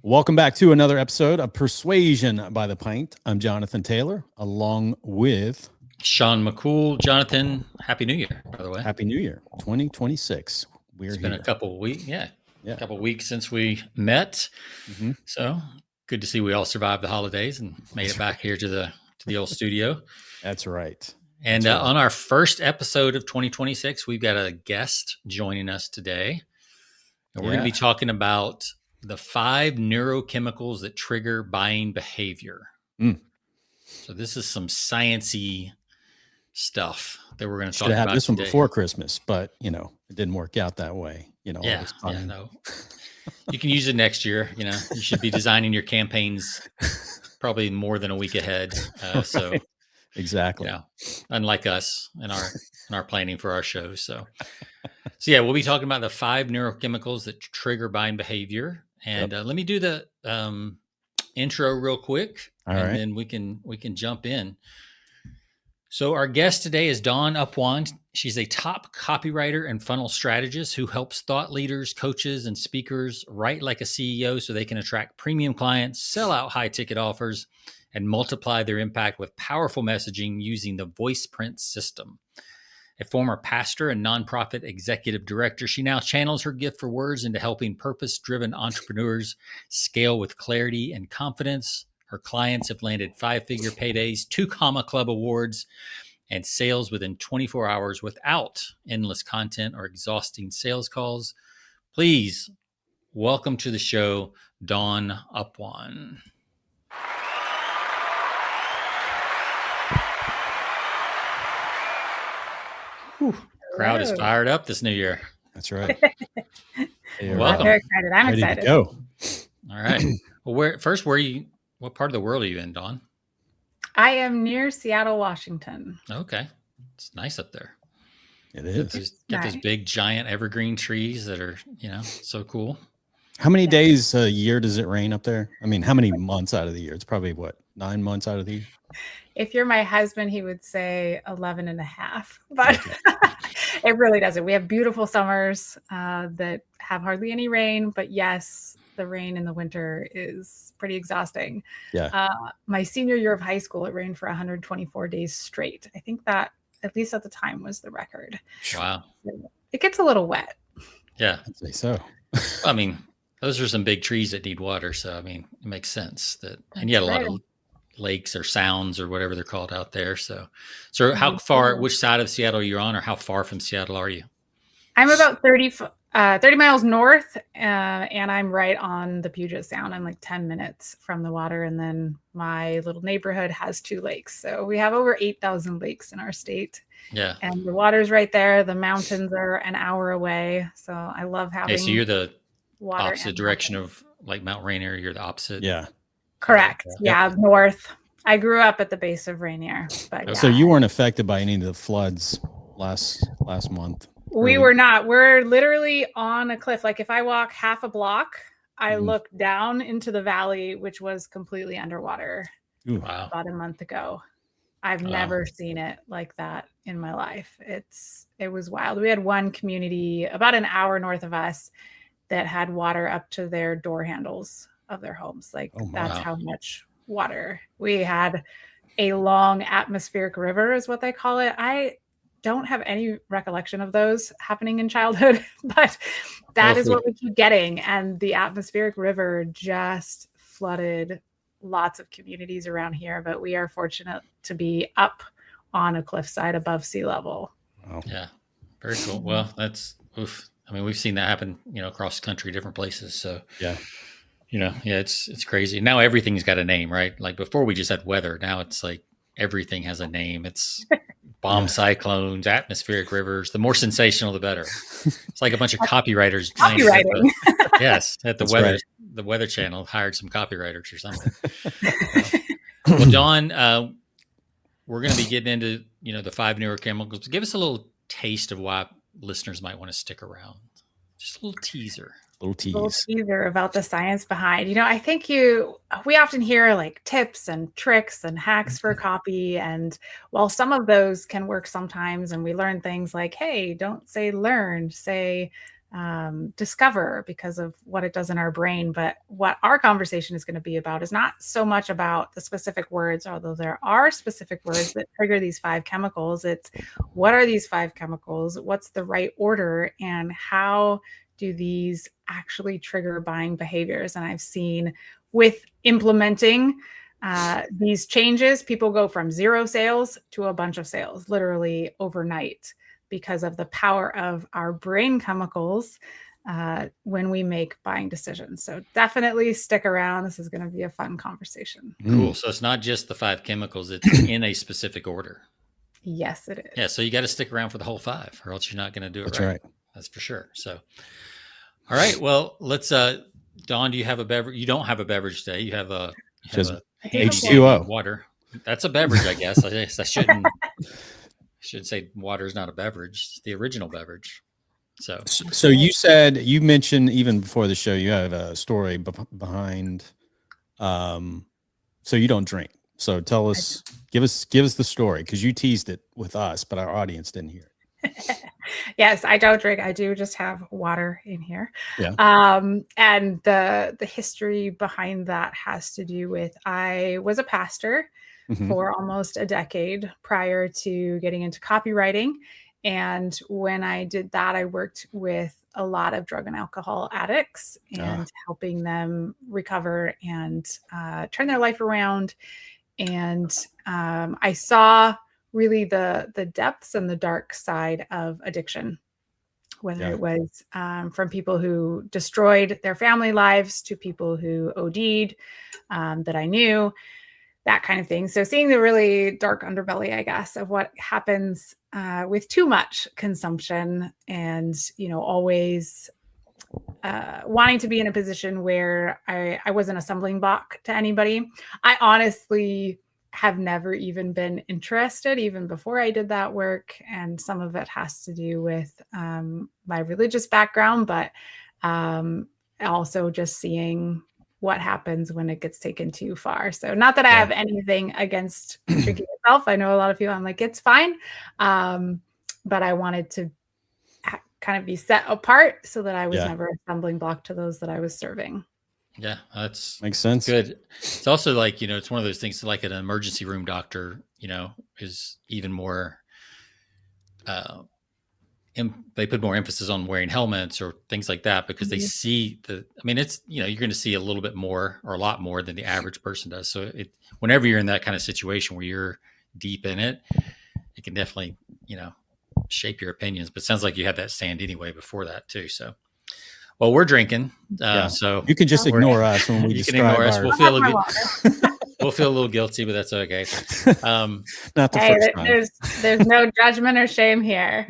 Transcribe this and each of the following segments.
Welcome back to another episode of Persuasion by the Pint. I'm Jonathan Taylor, along with Sean McCool. Jonathan, Happy New Year, by the way. Happy New Year, 2026. It's been a couple weeks, a couple weeks since we met. Mm-hmm. So good to see we all survived the holidays and made it back here to the old studio. That's right. And on our first episode of 2026, we've got a guest joining us today. And we're going to be talking about the 5 neurochemicals that trigger buying behavior. So this is some sciencey stuff that we're going to talk about. Should have had this one before Christmas, but it didn't work out that way. No. You can use it next year. You should be designing your campaigns probably more than a week ahead. So exactly. Unlike us in our planning for our shows. So we'll be talking about the 5 neurochemicals that trigger buying behavior. And let me do the intro real quick, then we can jump in. So our guest today is Dawn Apuan. She's a top copywriter and funnel strategist who helps thought leaders, coaches, and speakers write like a CEO so they can attract premium clients, sell out high-ticket offers, and multiply their impact with powerful messaging using the Voiceprint System. A former pastor and nonprofit executive director, she now channels her gift for words into helping purpose-driven entrepreneurs scale with clarity and confidence. Her clients have landed 5-figure paydays, 2 Comma Club awards, and sales within 24 hours without endless content or exhausting sales calls. Please welcome to the show, Dawn Apuan. Crowd is fired up this new year. That's right. Welcome. I'm very excited. I'm excited. To go. All right. Well, what part of the world are you in, Dawn? I am near Seattle, Washington. Okay. It's nice up there. It is. Got those big, giant evergreen trees that are, so cool. How many days a year does it rain up there? I mean, how many months out of the year? It's probably 9 months out of the year? If you're my husband, he would say 11 and a half, but it really doesn't. We have beautiful summers that have hardly any rain, but yes, the rain in the winter is pretty exhausting. Yeah. My senior year of high school, it rained for 124 days straight. I think that, at least at the time, was the record. Wow. It gets a little wet. Yeah. I'd say so. I mean, those are some big trees that need water. So, I mean, it makes sense and you had a lot of lakes or sounds or whatever they're called out there. So how far, which side of Seattle are you on, or how far from Seattle are you? I'm about 30 miles north, and I'm right on the Puget Sound. I'm like 10 minutes from the water. And then my little neighborhood has 2 lakes. So we have over 8,000 lakes in our state. Yeah. And the water's right there. The mountains are an hour away. So I love having so you're the water opposite direction of like Mount Rainier. You're the opposite. Yeah. Correct. Yeah. North. I grew up at the base of Rainier, but So you weren't affected by any of the floods last month? We were not. We're literally on a cliff. Like if I walk half a block, I look down into the valley, which was completely underwater about a month ago. I've never seen it like that in my life. It was wild. We had one community about an hour north of us that had water up to their door handles of their homes. That's how much water. We had a long atmospheric river is what they call it. I don't have any recollection of those happening in childhood, but that is what we keep getting. And the atmospheric river just flooded lots of communities around here, but we are fortunate to be up on a cliffside above sea level. Wow. Yeah. Very cool. Well, that's oof. I mean, we've seen that happen, across the country, different places. So it's crazy. Now everything's got a name, right? Like before we just had weather. Now it's like everything has a name. It's bomb cyclones, atmospheric rivers. The more sensational, the better. It's like a bunch of copywriters. Copywriting. At the Weather Channel hired some copywriters or something. Well, Dawn, we're going to be getting into, the 5 neurochemicals. Give us a little taste of why listeners might want to stick around. Just a little teaser. Little teaser about the science behind. I think we often hear like tips and tricks and hacks for copy. And while some of those can work sometimes, and we learn things like, hey, don't say learned, say discover because of what it does in our brain. But what our conversation is going to be about is not so much about the specific words, although there are specific words that trigger these 5 chemicals. It's what are these 5 chemicals? What's the right order? And how do these actually trigger buying behaviors? And I've seen with implementing these changes, people go from 0 sales to a bunch of sales literally overnight because of the power of our brain chemicals when we make buying decisions. So definitely stick around. This is going to be a fun conversation. Cool. So it's not just the 5 chemicals, it's in a specific order. Yes, it is. Yeah. So you got to stick around for the whole 5 or else you're not going to do it. That's right. right. That's for sure. So, all right. Well, let's, Dawn, do you have a beverage? You don't have a beverage today. You have a H2O water. That's a beverage, I guess. I should say water is not a beverage. It's the original beverage. So you mentioned even before the show, you have a story behind, so you don't drink. So tell us, give us the story, because you teased it with us, but our audience didn't hear it. Yes, I don't drink. I do just have water in here. Yeah. And the history behind that has to do with, I was a pastor for almost a decade prior to getting into copywriting. And when I did that, I worked with a lot of drug and alcohol addicts and helping them recover and turn their life around. And I saw really the depths and the dark side of addiction, whether it was from people who destroyed their family lives to people who OD'd that I knew, that kind of thing. So seeing the really dark underbelly, I guess, of what happens with too much consumption and, always wanting to be in a position where I wasn't a stumbling block to anybody. I honestly have never even been interested, even before I did that work. And some of it has to do with my religious background, but also just seeing what happens when it gets taken too far. So not that I have anything against drinking itself. I know a lot of people, I'm like, it's fine. But I wanted to kind of be set apart so that I was never a stumbling block to those that I was serving. Yeah, that's makes sense. Good. It's also like, it's one of those things like an emergency room doctor, is even more, they put more emphasis on wearing helmets or things like that because they see it's, you're going to see a little bit more or a lot more than the average person does. So whenever you're in that kind of situation where you're deep in it, it can definitely, shape your opinions, but it sounds like you had that stand anyway before that too. So, well, we're drinking. So you can just ignore us when we describe us. our... We'll feel a little guilty, but that's okay. Not the first time. There's no judgment or shame here.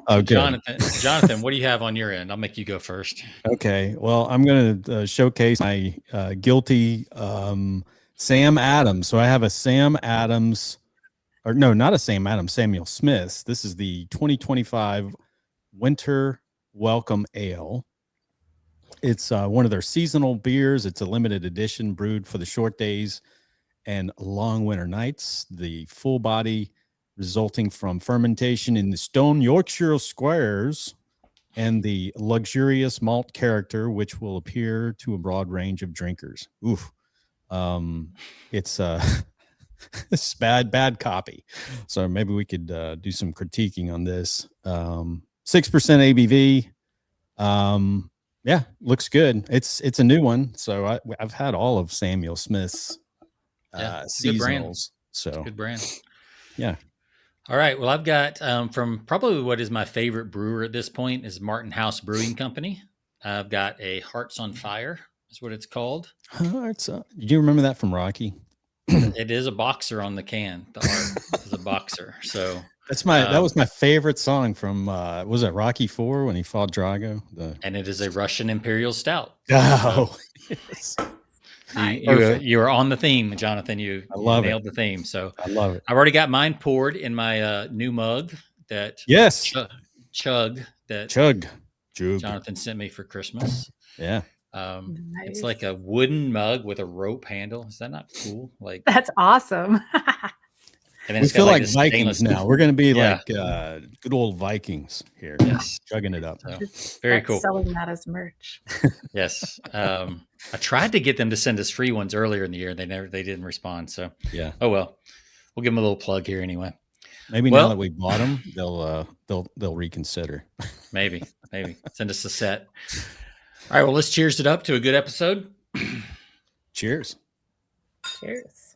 Oh, Jonathan, what do you have on your end? I'll make you go first. Okay. Well, I'm going to showcase my guilty Sam Adams. So I have a Sam Adams, or no, not a Sam Adams, Samuel Smith's. This is the 2025 Winter Welcome Ale. It's one of their seasonal beers. It's a limited edition brewed for the short days and long winter nights. The full body resulting from fermentation in the stone Yorkshire squares and the luxurious malt character, which will appeal to a broad range of drinkers. Oof. It's it's bad copy. So maybe we could do some critiquing on this. 6% ABV. Yeah, looks good. It's a new one. So I've had all of Samuel Smith's seasonals. So good brand. Yeah. All right. Well, I've got from probably what is my favorite brewer at this point is Martin House Brewing Company. I've got a Hearts on Fire is what it's called. Do you remember that from Rocky? It is a boxer on the can. The heart is a boxer. So that was my favorite song from was it Rocky IV when he fought Drago? And it is a Russian Imperial Stout. Oh, yes. You were on the theme, Jonathan. You nailed the theme. So I love it. I've already got mine poured in my new mug that Chug Jonathan sent me for Christmas. Yeah. Nice. It's like a wooden mug with a rope handle. Is that not cool? Like that's awesome. And then We it's got feel like this Vikings stainless- now. We're going to be Yeah. like good old Vikings here. Yes. Chugging it up. So, very Start cool. Selling that as merch. Yes. I tried to get them to send us free ones earlier in the year. They didn't respond. So Yeah. oh well. We'll give them a little plug here anyway. Maybe Well- now that we bought them, they'll reconsider. Maybe send us a set. All right. Well, let's cheers it up to a good episode. Cheers. Cheers.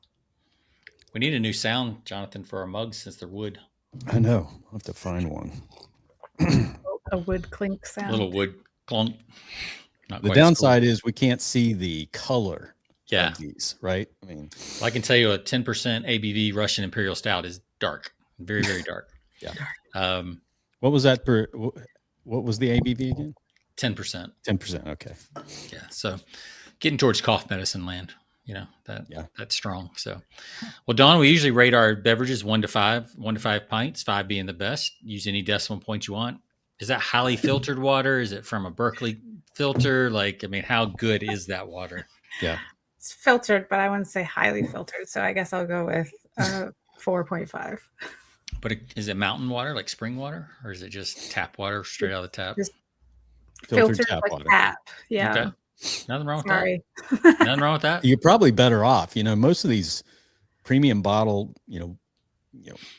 We need a new sound, Jonathan, for our mugs since they're wood. I know. I'll have to find one. A wood clink sound. A little wood clunk. Not The quite as downside is we can't see the color Yeah. of these, right? I mean, cool. I can tell you a 10% ABV Russian Imperial Stout is dark, very, very dark. Yeah. What was that per? What was the ABV again? 10%. 10%. Okay. Yeah. So getting towards cough medicine land, Yeah. that's strong. So, well, Don, we usually rate our beverages 1 to 5 pints, 5 being the best. Use any decimal points you want. Is that highly filtered water? Is it from a Berkeley filter? How good is that water? Yeah. It's filtered, but I wouldn't say highly filtered. So I guess I'll go with 4.5. But is it mountain water, like spring water, or is it just tap water straight out of the tap? Just Filtered filtered tap like water. tap. Yeah. Okay. Nothing wrong with Sorry. that. Nothing wrong with that. You're probably better off. Most of these premium bottled,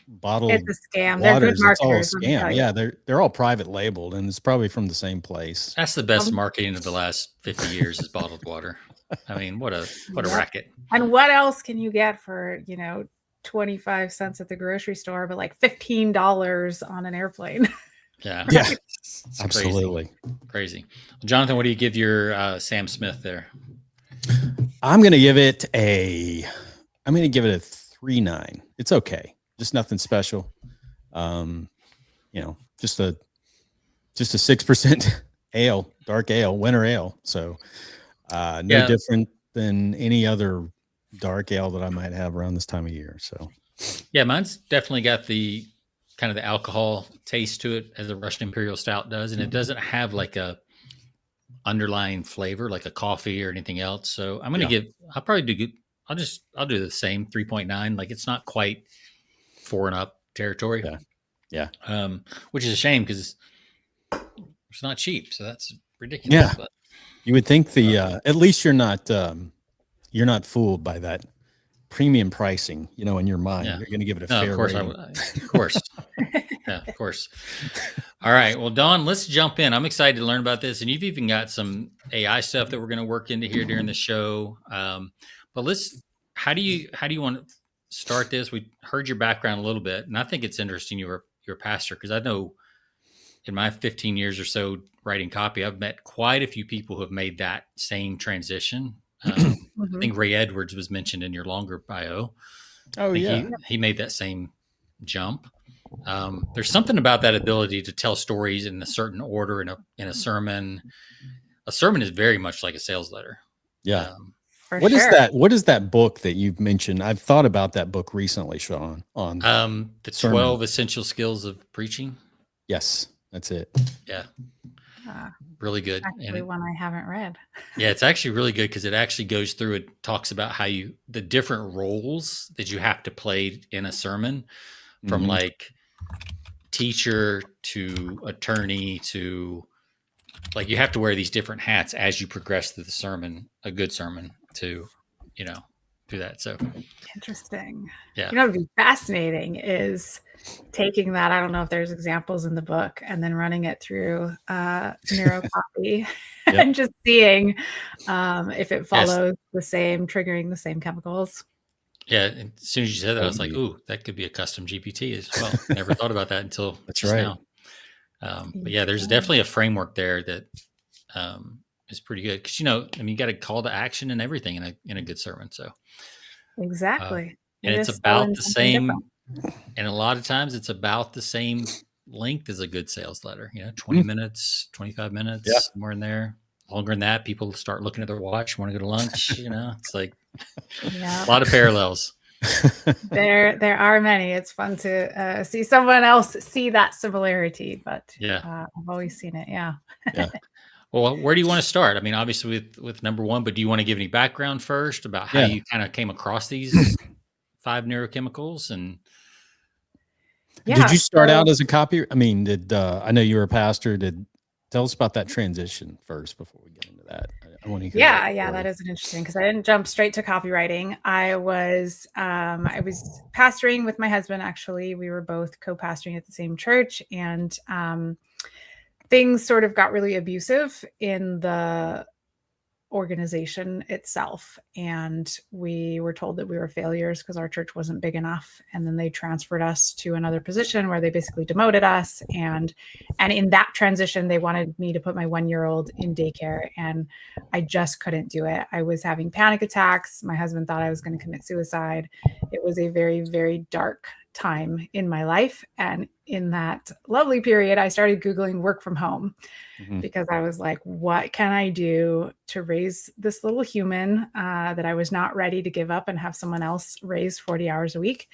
bottled It's a scam. They're good waters, it's all a marketers. let me tell scam. you. Yeah, they're all private labeled, and it's probably from the same place. That's the best marketing of the last 50 years is bottled water. What a racket. And what else can you get for, 25 cents at the grocery store, but like $15 on an airplane? Yeah. Yeah, It's absolutely. Crazy. Jonathan, what do you give your Sam Smith there? I'm gonna give it a 3.9. It's okay, just nothing special. Just a 6% ale, dark ale, winter ale. So no different than any other dark ale that I might have around this time of year. So yeah, mine's definitely got the kind of the alcohol taste to it as a Russian Imperial Stout does, and it doesn't have like a underlying flavor like a coffee or anything else. So I'm going to I'll probably do good. I'll do the same 3.9. Like it's not quite 4 and up territory. Yeah. Which is a shame because it's not cheap. So that's ridiculous. Yeah. But you would think at least you're not fooled by that premium pricing, in your mind. You're going to give it a fair rating. Of course. Yeah, of course. All right. Well, Don, let's jump in. I'm excited to learn about this. And you've even got some AI stuff that we're going to work into here during the show. But how do you want to start this? We heard your background a little bit, and I think it's interesting. You're a pastor, because I know in my 15 years or so writing copy, I've met quite a few people who have made that same transition. I think Ray Edwards was mentioned in your longer bio. Oh, yeah. He made that same jump. There's something about that ability to tell stories in a certain order in a sermon. A sermon is very much like a sales letter. Yeah. What is that? What is that book that you've mentioned? I've thought about that book recently, Sean. On the 12 essential skills of preaching. Yes, that's it. Yeah. Really good. Actually, one I haven't read. Yeah, it's actually really good because it actually goes through, it talks about how the different roles that you have to play in a sermon, from like teacher to attorney to you have to wear these different hats as you progress through the sermon, a good sermon to, do that. So interesting. Yeah. What would be fascinating is taking that. I don't know if there's examples in the book, and then running it through Neurocopy and just seeing if it follows triggering the same chemicals. Yeah. And as soon as you said that, I was like, ooh, that could be a custom GPT as well. Never thought about that until just now. But yeah, there's definitely a framework there that is pretty good. Cause you got a call to action and everything in a good sermon. So exactly. And it's about the same. And a lot of times it's about the same length as a good sales letter, 20 minutes, 25 minutes, somewhere in there. Longer than that, people start looking at their watch, want to go to lunch, it's like a lot of parallels. There are many. It's fun to see someone else see that similarity, but I've always seen it. Yeah. Well, where do you want to start? I mean, obviously with number one, but do you want to give any background first about how you kind of came across these 5 neurochemicals? And Yeah. Did you start out as a copy? I mean, I know you were a pastor. Tell us about that transition first before we get into that. I want to hear. Yeah, that is interesting because I didn't jump straight to copywriting. I was pastoring with my husband. Actually, we were both co-pastoring at the same church, and things sort of got really abusive in the organization itself, and we were told that we were failures because our church wasn't big enough, and then they transferred us to another position where they basically demoted us, and in that transition they wanted me to put my 1-year-old in daycare, and I just couldn't do it. I was having panic attacks. My husband thought I was going to commit suicide. It was a very, very dark time in my life, and in that lovely period I started Googling work from home, because I was like, what can I do to raise this little human that I was not ready to give up and have someone else raise 40 hours a week?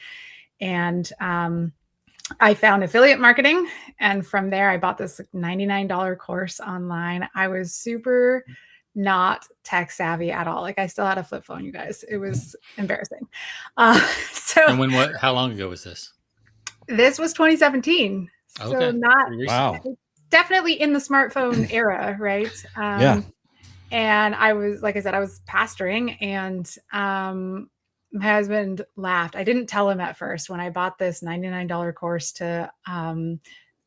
And I found affiliate marketing. And from there, I bought this $99 course online. I was super not tech savvy at all. Like, I still had a flip phone, you guys. It was embarrassing. And how long ago was this? This was 2017. Okay. So not, wow. Definitely in the smartphone era, right? Yeah. And I was, like I said, I was pastoring, and my husband laughed. I didn't tell him at first when I bought this $99 course to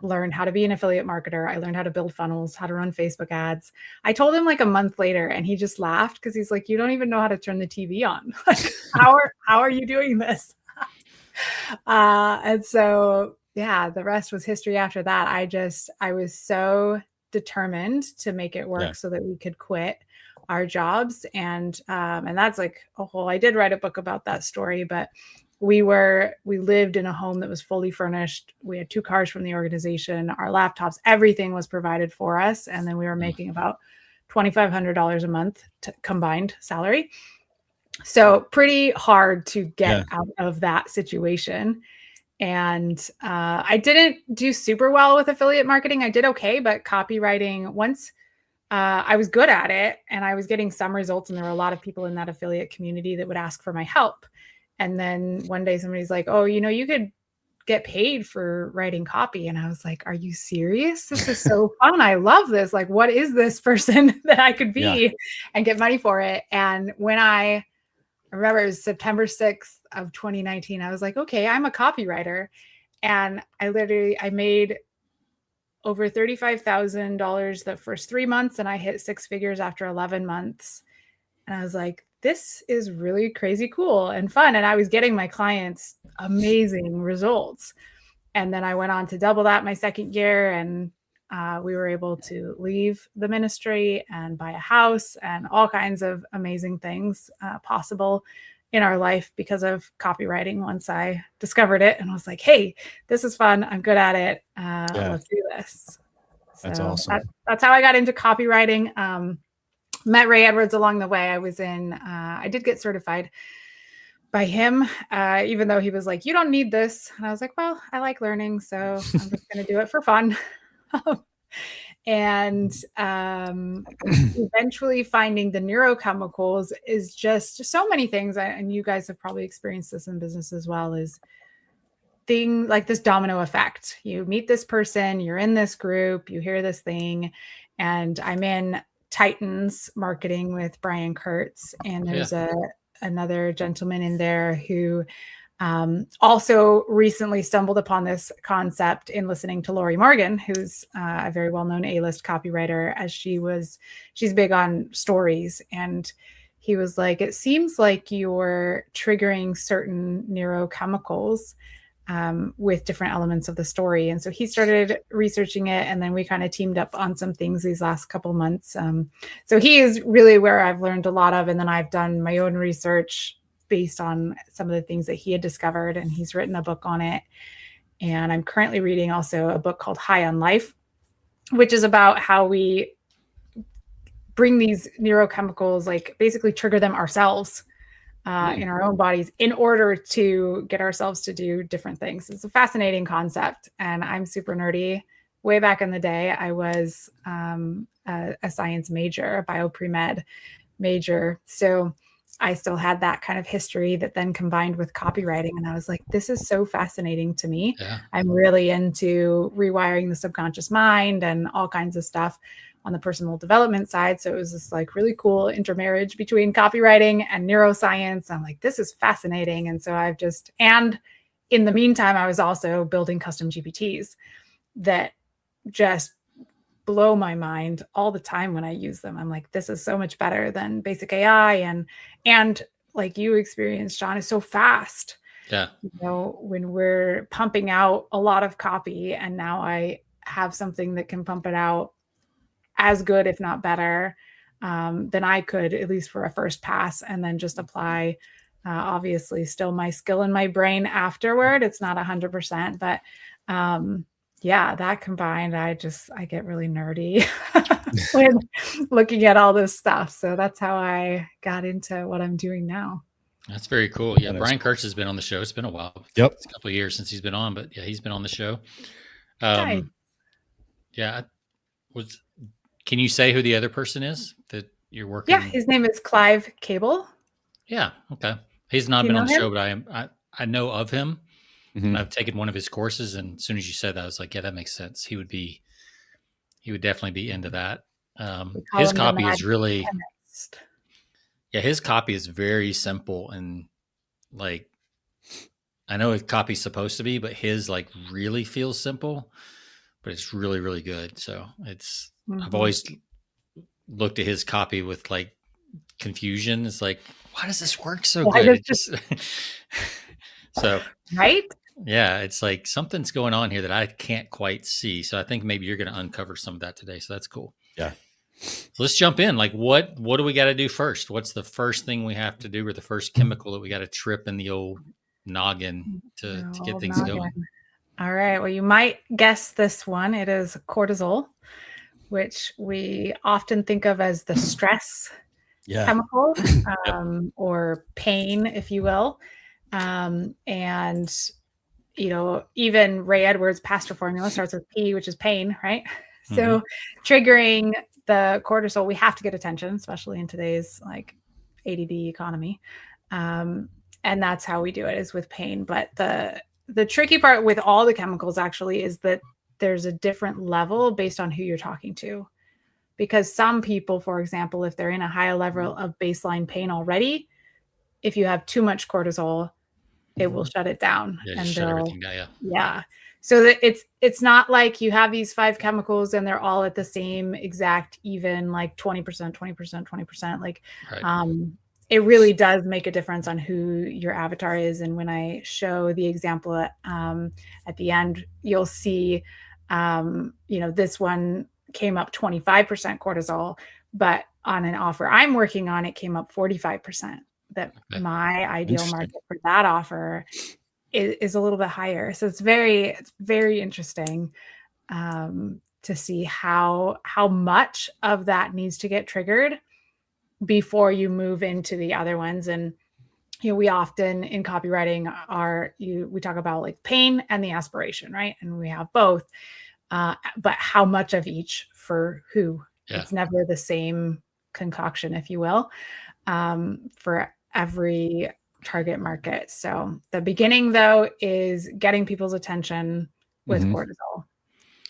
learn how to be an affiliate marketer. I learned how to build funnels, how to run Facebook ads. I told him like a month later, and he just laughed because he's like, you don't even know how to turn the TV on. Like, how are you doing this? And so, yeah, the rest was history after that. I was so determined to make it work so that we could quit our jobs. And that's like a whole, I did write a book about that story, but we lived in a home that was fully furnished. We had 2 cars from the organization, our laptops, everything was provided for us. And then we were making about $2,500 a month combined salary. So pretty hard to get out of that situation. And I didn't do super well with affiliate marketing. I did okay, but copywriting, once I was good at it and I was getting some results, and there were a lot of people in that affiliate community that would ask for my help. And then one day somebody's like, oh, you could get paid for writing copy. And I was like, are you serious? This is so fun. I love this. Like, what is this person that I could be and get money for it? And when I remember it was September 6th of 2019, I was like, okay, I'm a copywriter. And I made over $35,000 the first 3 months, and I hit 6 figures after 11 months. And I was like, this is really crazy cool and fun. And I was getting my clients amazing results. And then I went on to double that my second year, and we were able to leave the ministry and buy a house, and all kinds of amazing things possible in our life because of copywriting. Once I discovered it and was like, hey, this is fun. I'm good at it. Let's do this. That's awesome. That's how I got into copywriting. Met Ray Edwards along the way. I did get certified by him, even though he was like, you don't need this. And I was like, well, I like learning, so I'm just going to do it for fun. And eventually finding the neurochemicals is just so many things. And you guys have probably experienced this in business as well, is thing like this domino effect. You meet this person, you're in this group, you hear this thing, and I'm in Titans marketing with Brian Kurtz. And there's another gentleman in there who also recently stumbled upon this concept in listening to Lori Morgan, who's a very well-known A-list copywriter, as she's big on stories. And he was like, it seems like you're triggering certain neurochemicals with different elements of the story. And so he started researching it, and then we kind of teamed up on some things these last couple months. So he is really where I've learned a lot of, and then I've done my own research based on some of the things that he had discovered, and he's written a book on it. And I'm currently reading also a book called High on Life, which is about how we bring these neurochemicals, like basically trigger them ourselves in our own bodies in order to get ourselves to do different things. It's a fascinating concept, and I'm super nerdy. Way back in the day, I was a science major, a bio pre-med major. So I still had that kind of history that then combined with copywriting. And I was like, this is so fascinating to me. Yeah. I'm really into rewiring the subconscious mind and all kinds of stuff on the personal development side. So it was this like really cool intermarriage between copywriting and neuroscience. I'm like, this is fascinating. And so and in the meantime, I was also building custom GPTs that just blow my mind all the time when I use them. I'm like, this is so much better than basic AI. And like you experienced, John, is so fast. Yeah. When we're pumping out a lot of copy, and now I have something that can pump it out as good, if not better, than I could, at least for a first pass, and then just apply, obviously still my skill in my brain afterward. It's not 100%, but yeah, that combined, I get really nerdy when looking at all this stuff. So that's how I got into what I'm doing now. That's very cool. Yeah, Brian Kurtz has been on the show. It's been a while. Yep. It's a couple of years since he's been on, but yeah, he's been on the show. Nice. Yeah. Can you say who the other person is that you're working? Yeah, his name is Clive Cable. Yeah. Okay. He's not been on the show, but I know of him. Mm-hmm. I've taken one of his courses, and as soon as you said that, I was like, yeah, that makes sense. He would definitely be into that. His copy is really, his copy is very simple, and like, I know his copy's supposed to be, but his like really feels simple, but it's really, really good. So I've always looked at his copy with like confusion. It's like, why does this work so good? So, right. Yeah, it's like something's going on here that I can't quite see. So I think maybe you're going to uncover some of that today. So that's cool. Yeah. So let's jump in. Like, what do we got to do first? What's the first thing we have to do, or the first chemical that we got to trip in the old noggin to get things going? All right. Well, you might guess this one. It is cortisol, which we often think of as the stress chemical, or pain, if you will. And even Ray Edwards' Pasteur formula starts with P, which is pain, right? Mm-hmm. So triggering the cortisol, we have to get attention, especially in today's like ADD economy. And that's how we do it, is with pain. But the tricky part with all the chemicals actually is that there's a different level based on who you're talking to. Because some people, for example, if they're in a higher level of baseline pain already, if you have too much cortisol, it will shut it down. Yeah, shut everything down. Yeah. So that it's not like you have these 5 chemicals and they're all at the same exact even, like 20%, 20%, 20%. Like, right. It really does make a difference on who your avatar is. And when I show the example at the end, you'll see, this one came up 25% cortisol, but on an offer I'm working on, it came up 45%. That my ideal market for that offer is a little bit higher. So it's very, very interesting to see how much of that needs to get triggered before you move into the other ones. And we often in copywriting we talk about like pain and the aspiration, right? And we have both, but how much of each for who? Yeah. It's never the same concoction, if you will, for every target market. So the beginning, though, is getting people's attention with cortisol.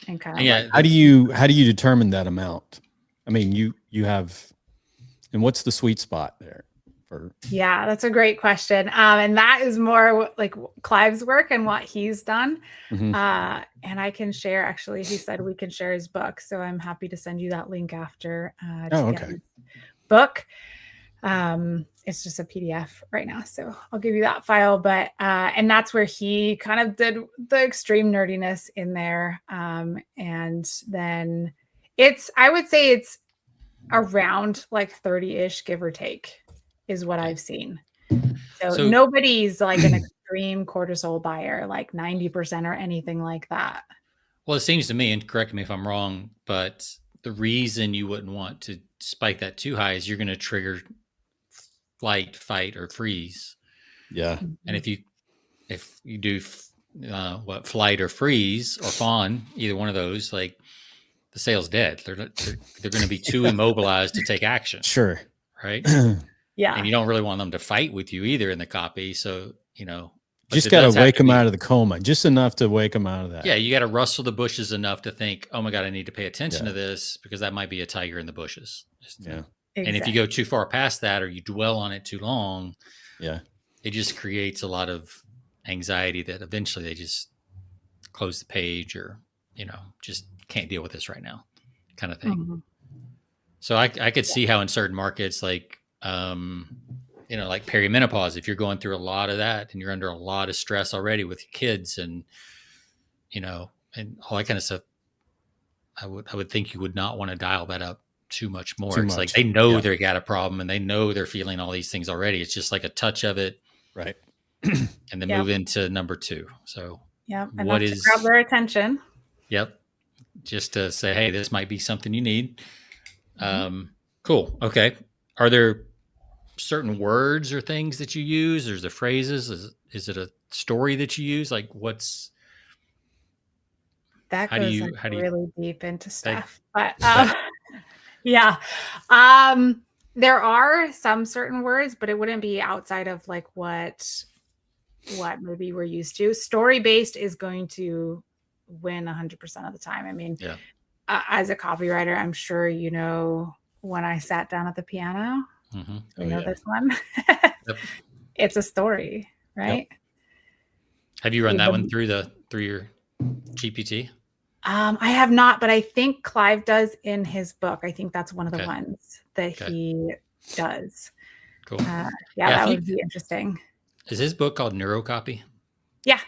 And kind of how do you determine that amount? I mean, you have, and what's the sweet spot there for? Yeah, that's a great question. And that is more like Clive's work and what he's done. And I can share, actually, he said we can share his book. So I'm happy to send you that link after. Get his book. It's just a PDF right now, so I'll give you that file. But and that's where he kind of did the extreme nerdiness in there. And then I would say it's around like 30-ish, give or take, is what I've seen. So nobody's like an extreme cortisol buyer, like 90% or anything like that. Well, it seems to me, and correct me if I'm wrong, but the reason you wouldn't want to spike that too high is you're going to trigger flight, fight, or freeze. Yeah. And if you do flight or freeze or fawn, either one of those, like the sale's dead. They're going to be too immobilized to take action. Sure. Right. Yeah. And you don't really want them to fight with you either in the copy. So, just got to wake them out of the coma, just enough to wake them out of that. Yeah. You got to rustle the bushes enough to think, oh my God, I need to pay attention to this because that might be a tiger in the bushes. Yeah. And if you go too far past that, or you dwell on it too long, it just creates a lot of anxiety that eventually they just close the page or, just can't deal with this right now kind of thing. Mm-hmm. So I could see how in certain markets, like, like perimenopause, if you're going through a lot of that and you're under a lot of stress already with your kids and, and all that kind of stuff, I would think you would not want to dial that up too much more. It's like they know they got a problem and they know they're feeling all these things already. It's just like a touch of it. Right. And then move into number 2. So what is to grab their attention? Yep. Just to say, hey, this might be something you need. Cool. Okay. Are there certain words or things that you use? Or is there phrases? Is it a story that you use? Like that goes really deep into stuff, but there are some certain words, but it wouldn't be outside of like what maybe we're used to. Story-based is going to win 100% of the time. I mean, as a copywriter, I'm sure when I sat down at the piano, this one, it's a story, right? Yep. Have you run that one through your GPT? I have not, but I think Clive does in his book. I think that's one of the ones that he does. Cool. That would be interesting. Is his book called Neurocopy? Yeah.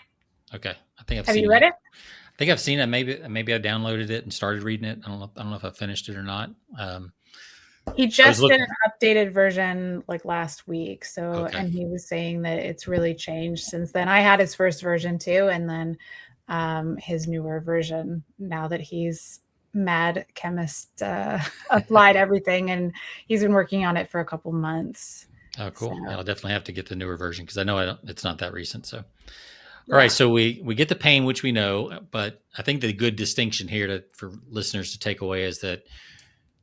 Okay. I think Have you read it? I think I've seen it. Maybe I downloaded it and started reading it. I don't know if I finished it or not. He just did an updated version like last week. So, and he was saying that it's really changed since then. I had his first version too. And then his newer version, now that he's mad chemist, applied everything, and he's been working on it for a couple months. Oh, cool. So. Yeah, I'll definitely have to get the newer version because I know it's not that recent. So, all right. So we get the pain, which we know, but I think the good distinction here for listeners to take away is that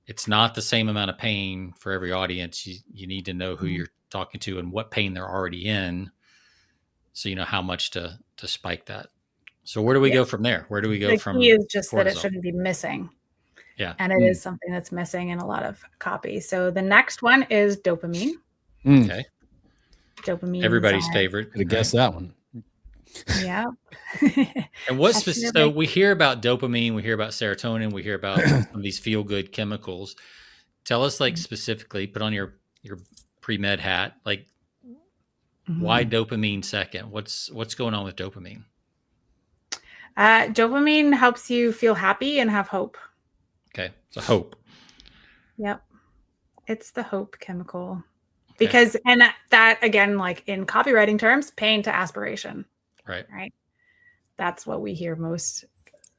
it's not the same amount of pain for every audience. You need to know who you're talking to and what pain they're already in, so you know how much to spike that. So where do we go from there? Where do we go from? The key is just that it shouldn't be missing. Yeah. And it is something that's missing in a lot of copy. So the next one is dopamine. Okay. Dopamine. Everybody's favorite. Could have guessed that one. Yeah. And what so we hear about dopamine, we hear about serotonin, we hear about some of these feel good chemicals. Tell us like specifically, put on your pre-med hat, like why dopamine second? What's going on with dopamine? Dopamine helps you feel happy and have hope. Okay. So hope. Yep. It's the hope chemical. Okay. Because, and that again, like in copywriting terms, pain to aspiration. Right. That's what we hear most.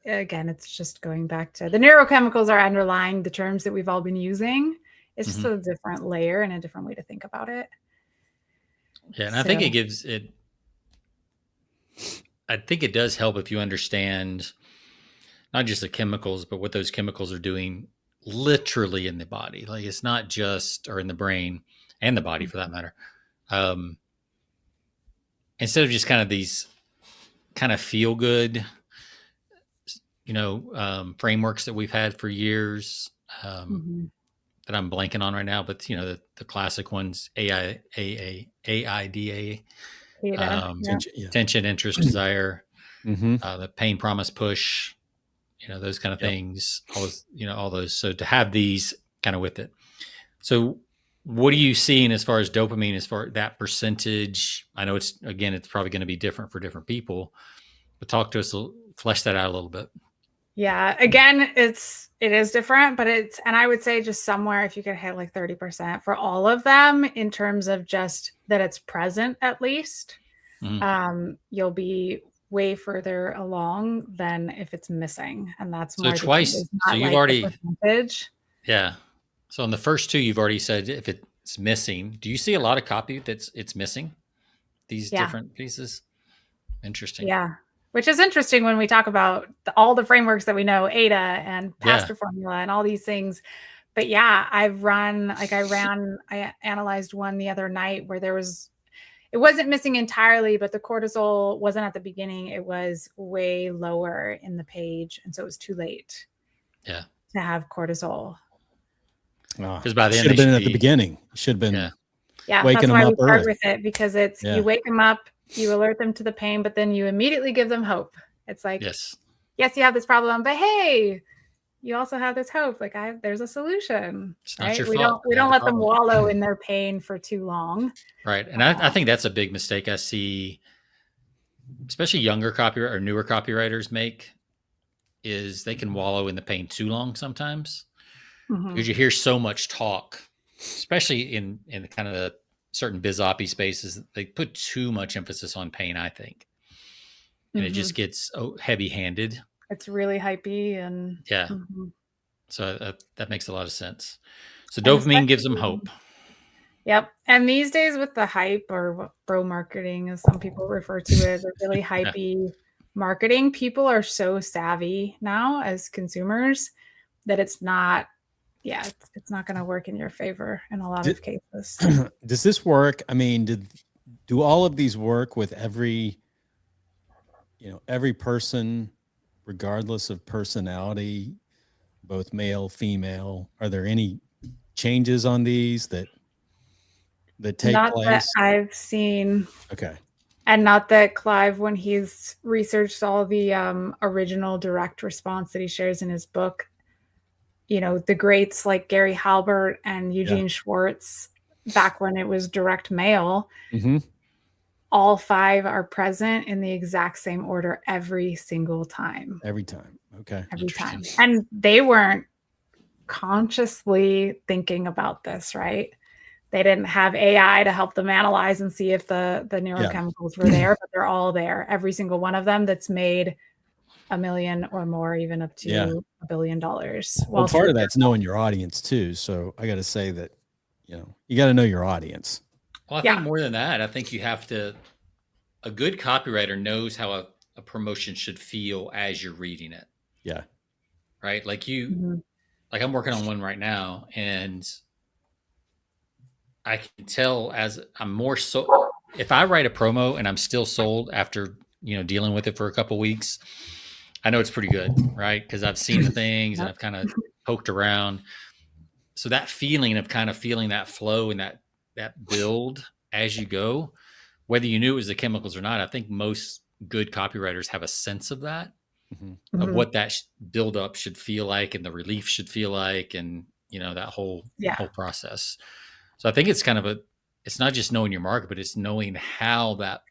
Again, it's just going back to the neurochemicals are underlying the terms that we've all been using. It's just a different layer and a different way to think about it. Yeah. And I think it gives it, I think it does help if you understand not just the chemicals, but what those chemicals are doing literally in the body. Like it's not just, or in the brain and the body for that matter. Instead of just kind of these kind of feel good, frameworks that we've had for years, that I'm blanking on right now, but the classic ones, AIDA, attention, interest, desire, the pain, promise, push, those kind of things, all those. So to have these kind of with it. So what are you seeing as far as dopamine, as far as that percentage? I know it's probably going to be different for different people, but talk to us, flesh that out a little bit. Yeah. Again, it is different, but and I would say just somewhere, if you could hit like 30% for all of them in terms of just that it's present, at least, you'll be way further along than if it's missing. And that's so twice. So you've already, yeah. So on the first two, you've already said if it's missing. Do you see a lot of copy it's missing? These different pieces? Interesting. Yeah. Which is interesting when we talk about all the frameworks that we know, ADA and Pastor Formula and all these things. but yeah, I analyzed one the other night where it wasn't missing entirely, but the cortisol wasn't at the beginning. It was way lower in the page. And so it was too late to have cortisol. Because by the end, should have been at the beginning. Should have been waking them up early. With it, because you wake them up, you alert them to the pain, but then you immediately give them hope. It's like, yes, you have this problem, but hey, you also have this hope. Like there's a solution. It's not your fault. We don't let them wallow in their pain for too long. Right. And I think that's a big mistake I see, especially younger copywriters or newer copywriters make, is they can wallow in the pain too long sometimes, because you hear so much talk, especially in kind of the certain biz oppy spaces. They put too much emphasis on pain, I think. And it just gets heavy handed. It's really hypey and so that makes a lot of sense. So dopamine gives them hope. Yep. And these days with the hype, or bro marketing, as some people refer to it, the really hypey marketing, people are so savvy now as consumers that it's not going to work in your favor in a lot of cases. Does this work? I mean, do all of these work with every person, regardless of personality, both male, female? Are there any changes on these that take not place? That I've seen. Okay. And not that Clive, when he's researched all the original direct response that he shares in his book, the greats like Gary Halbert and Eugene Schwartz, back when it was direct mail, all 5 are present in the exact same order every single time. Every time. Okay. Every time. And they weren't consciously thinking about this, right? They didn't have AI to help them analyze and see if the neurochemicals were there, but they're all there. Every single one of them that's made $1 million or more, even up to $1 billion. Well, part of that's knowing your audience too. So I got to say that, you got to know your audience. Well, I think more than that, I think you have to, a good copywriter knows how a promotion should feel as you're reading it. Yeah. Right. Like like I'm working on one right now, and I can tell as I'm more so, if I write a promo and I'm still sold after, dealing with it for a couple of weeks, I know it's pretty good. Right. Cause I've seen the things and I've kind of poked around. So that feeling of kind of feeling that flow and that build as you go, whether you knew it was the chemicals or not, I think most good copywriters have a sense of that, of what that build up should feel like, and the relief should feel like, and that whole process. So I think it's kind of it's not just knowing your market, but it's knowing how that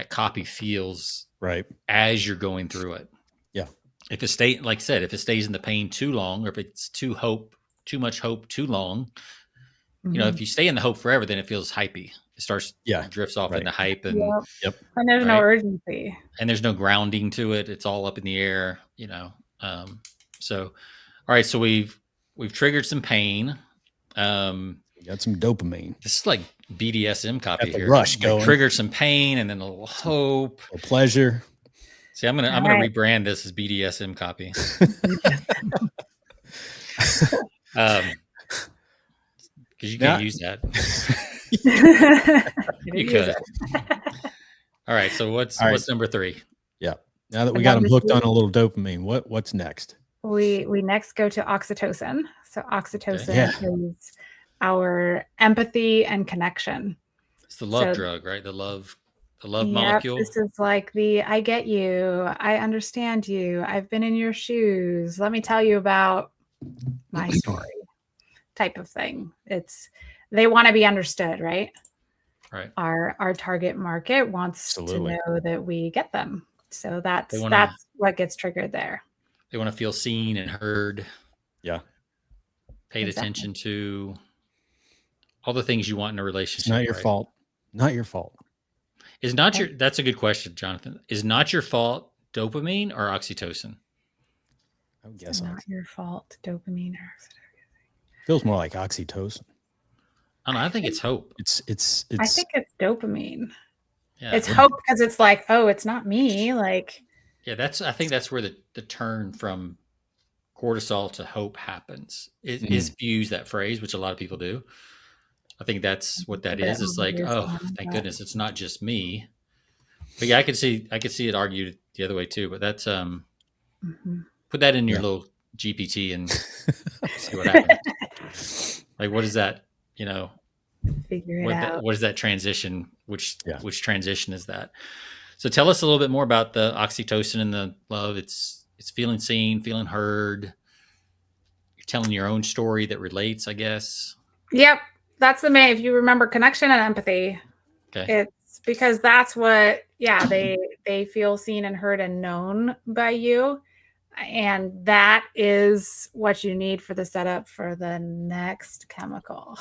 copy feels right as you're going through it. Yeah. If it stays, like I said, if it stays in the pain too long, or if it's too much hope too long, if you stay in the hope forever, then it feels hypey. It starts, drifts off into hype, and and there's no urgency, and there's no grounding to it. It's all up in the air, So, all right, so we've triggered some pain. We got some dopamine. This is like BDSM copy here. Rush going. Triggered some pain, and then a little hope, a pleasure. See, I'm gonna rebrand this as BDSM copy. Because you can't use that. You could. All right. So what's number 3? Yeah. Now that we got them hooked on a little dopamine, what's next? We next go to oxytocin. So oxytocin is our empathy and connection. It's the love drug, right? The love molecule. This is like I get you. I understand you. I've been in your shoes. Let me tell you about my story. Type of thing. They want to be understood, right? Right. Our target market wants to know that we get them. So that's what gets triggered there. They want to feel seen and heard. Yeah. Paid attention to. All the things you want in a relationship. It's not your fault. Not your fault. That's a good question, Jonathan. Is not your fault dopamine or oxytocin? I would guess not your fault, dopamine or oxytocin. Feels more like oxytocin. I think it's hope. It's I think it's dopamine. Yeah. It's hope because it's like, oh, it's not me. Like, I think that's where the turn from cortisol to hope happens. If you use that phrase, which a lot of people do, I think that's what that is. It's like, oh, thank goodness, it's not just me. But yeah, I could see it argued the other way too. But that's put that in your little GPT and see what happens. Like, what is that? You know, figure it out. What is that transition? Which transition is that? So tell us a little bit more about the oxytocin and the love. It's feeling seen, feeling heard. You're telling your own story that relates, I guess. Yep. That's the main, if you remember, connection and empathy. Okay. It's because that's what, they feel seen and heard and known by you. And that is what you need for the setup for the next chemical.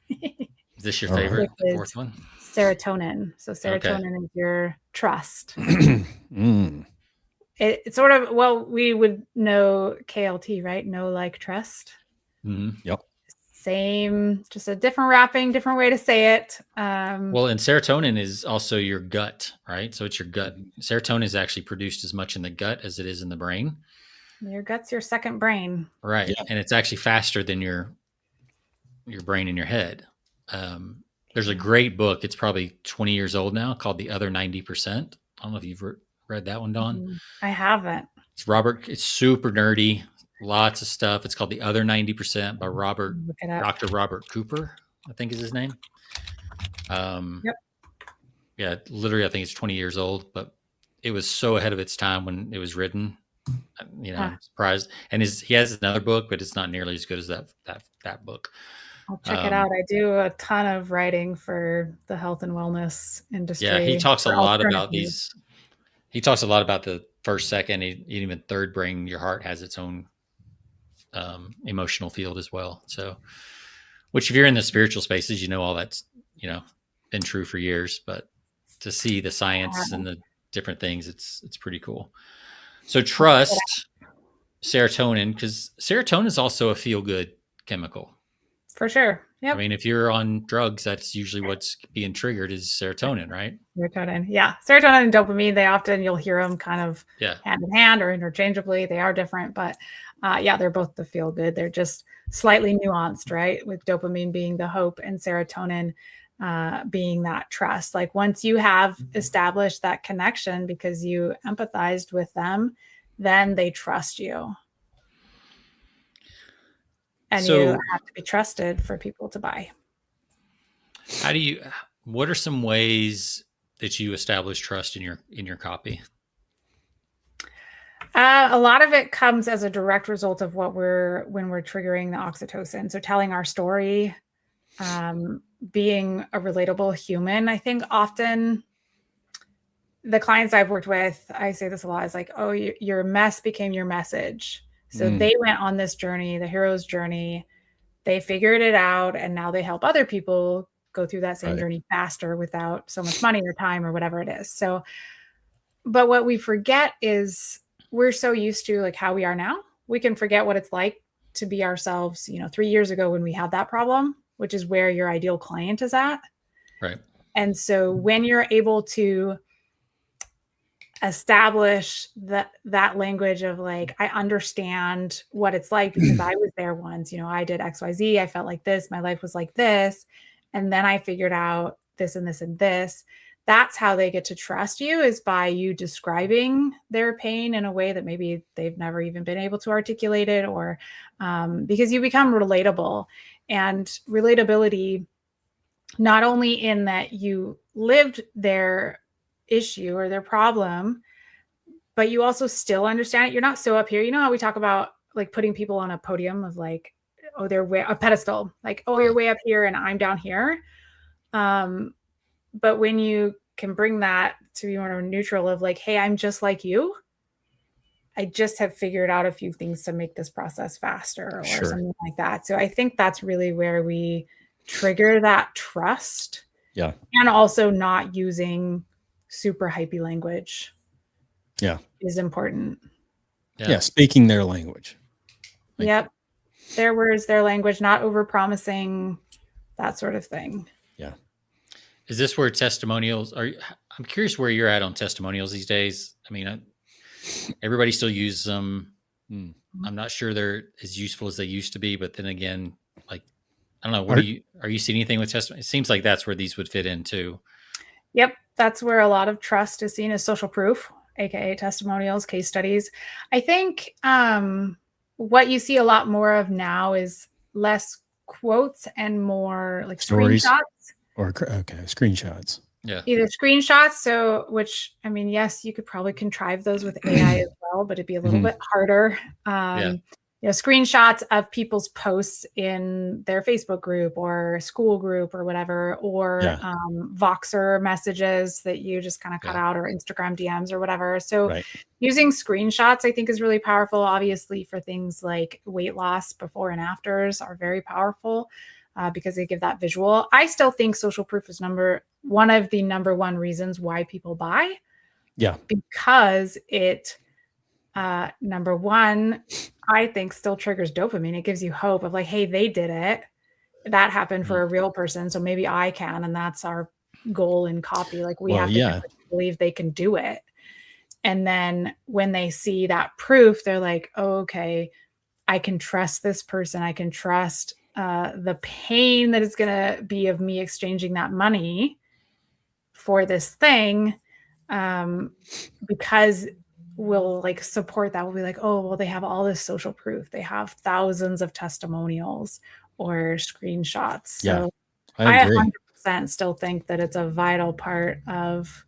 Is this your favorite, the fourth one? Serotonin. So serotonin is your trust. It's sort of, well, we would know KLT, right? Know, like, trust. Yep. Same, just a different wrapping, different way to say it. Well, and serotonin is also your gut, right? So it's your gut. Serotonin is actually produced as much in the gut as it is in the brain. Your gut's your second brain. Right. Yeah. And it's actually faster than your brain in your head. There's a great book. It's probably 20 years old now, called The Other 90%. I don't know if you've read that one, Dawn. I haven't. It's super nerdy. Lots of stuff. It's called The Other 90% by Dr. Robert Cooper, I think is his name. Yep. Yeah, literally, I think it's 20 years old, but it was so ahead of its time when it was written. I'm surprised. And he has another book, but it's not nearly as good as that book. I'll check it out. I do a ton of writing for the health and wellness industry. Yeah, he talks a lot about these. He talks a lot about the first, second, even third brain. Your heart has its own emotional field as well. So, which if you're in the spiritual spaces, all that's, been true for years, but to see the science and the different things, it's pretty cool. So trust, serotonin, because serotonin is also a feel-good chemical. For sure. Yep. I mean, if you're on drugs, that's usually what's being triggered is serotonin, right? Serotonin. Yeah. Serotonin and dopamine, you'll hear them kind of hand in hand or interchangeably. They are different, but they're both the feel good. They're just slightly nuanced, right? With dopamine being the hope and serotonin being that trust. Like, once you have established that connection because you empathized with them, then they trust you. And you have to be trusted for people to buy. What are some ways that you establish trust in your copy? A lot of it comes as a direct result of when we're triggering the oxytocin. So telling our story, being a relatable human. I think often the clients I've worked with, I say this a lot, is like, oh, your mess became your message. So they went on this journey, the hero's journey, they figured it out, and now they help other people go through that same journey faster without so much money or time or whatever it is. So, but what we forget is we're so used to, like, how we are now. We can forget what it's like to be ourselves, 3 years ago when we had that problem, which is where your ideal client is at. Right. And so when you're able to establish that language of, like, I understand what it's like because I was there once, I did XYZ. I felt like this, my life was like this. And then I figured out this and this and this. That's how they get to trust you, is by you describing their pain in a way that maybe they've never even been able to articulate it, or because you become relatable. And relatability, not only in that you lived their issue or their problem, but you also still understand it. You're not so up here. You know how we talk about, like, putting people on a podium of, like, oh, they're a pedestal, like, oh, you're way up here and I'm down here. But when you can bring that to be more neutral of, like, hey, I'm just like you. I just have figured out a few things to make this process faster or something like that. So I think that's really where we trigger that trust. Yeah. And also not using super hypey language. Yeah. Is important. Yeah. Speaking their language. Yep. Their words, their language, not over promising, that sort of thing. Yeah. Is this where testimonials are? I'm curious where you're at on testimonials these days. I mean, everybody still uses them. I'm not sure they're as useful as they used to be, but then again, like, I don't know. Are you seeing anything with testimony? It seems like that's where these would fit in too. Yep. That's where a lot of trust is seen as social proof, AKA testimonials, case studies. I think what you see a lot more of now is less quotes and more like stories, screenshots. Or screenshots. Yeah. Either screenshots. So, which, I mean, yes, you could probably contrive those with AI as well, but it'd be a little bit harder. Screenshots of people's posts in their Facebook group or school group or whatever, or Voxer messages that you just kind of cut out, or Instagram DMs or whatever. So using screenshots, I think, is really powerful. Obviously, for things like weight loss, before and afters are very powerful because they give that visual. I still think social proof is one of the number one reasons why people buy. Yeah. Because it, number one, I think still triggers dopamine. It gives you hope of like, hey, they did it. That happened for a real person. So maybe I can. And that's our goal in copy. Like we have to believe they can do it. And then when they see that proof, they're like, oh, okay, I can trust this person. I can trust the pain that is going to be of me exchanging that money for this thing, because we'll like support that. We'll be like, oh, well, they have all this social proof. They have thousands of testimonials or screenshots. So I 100% still think that it's a vital part of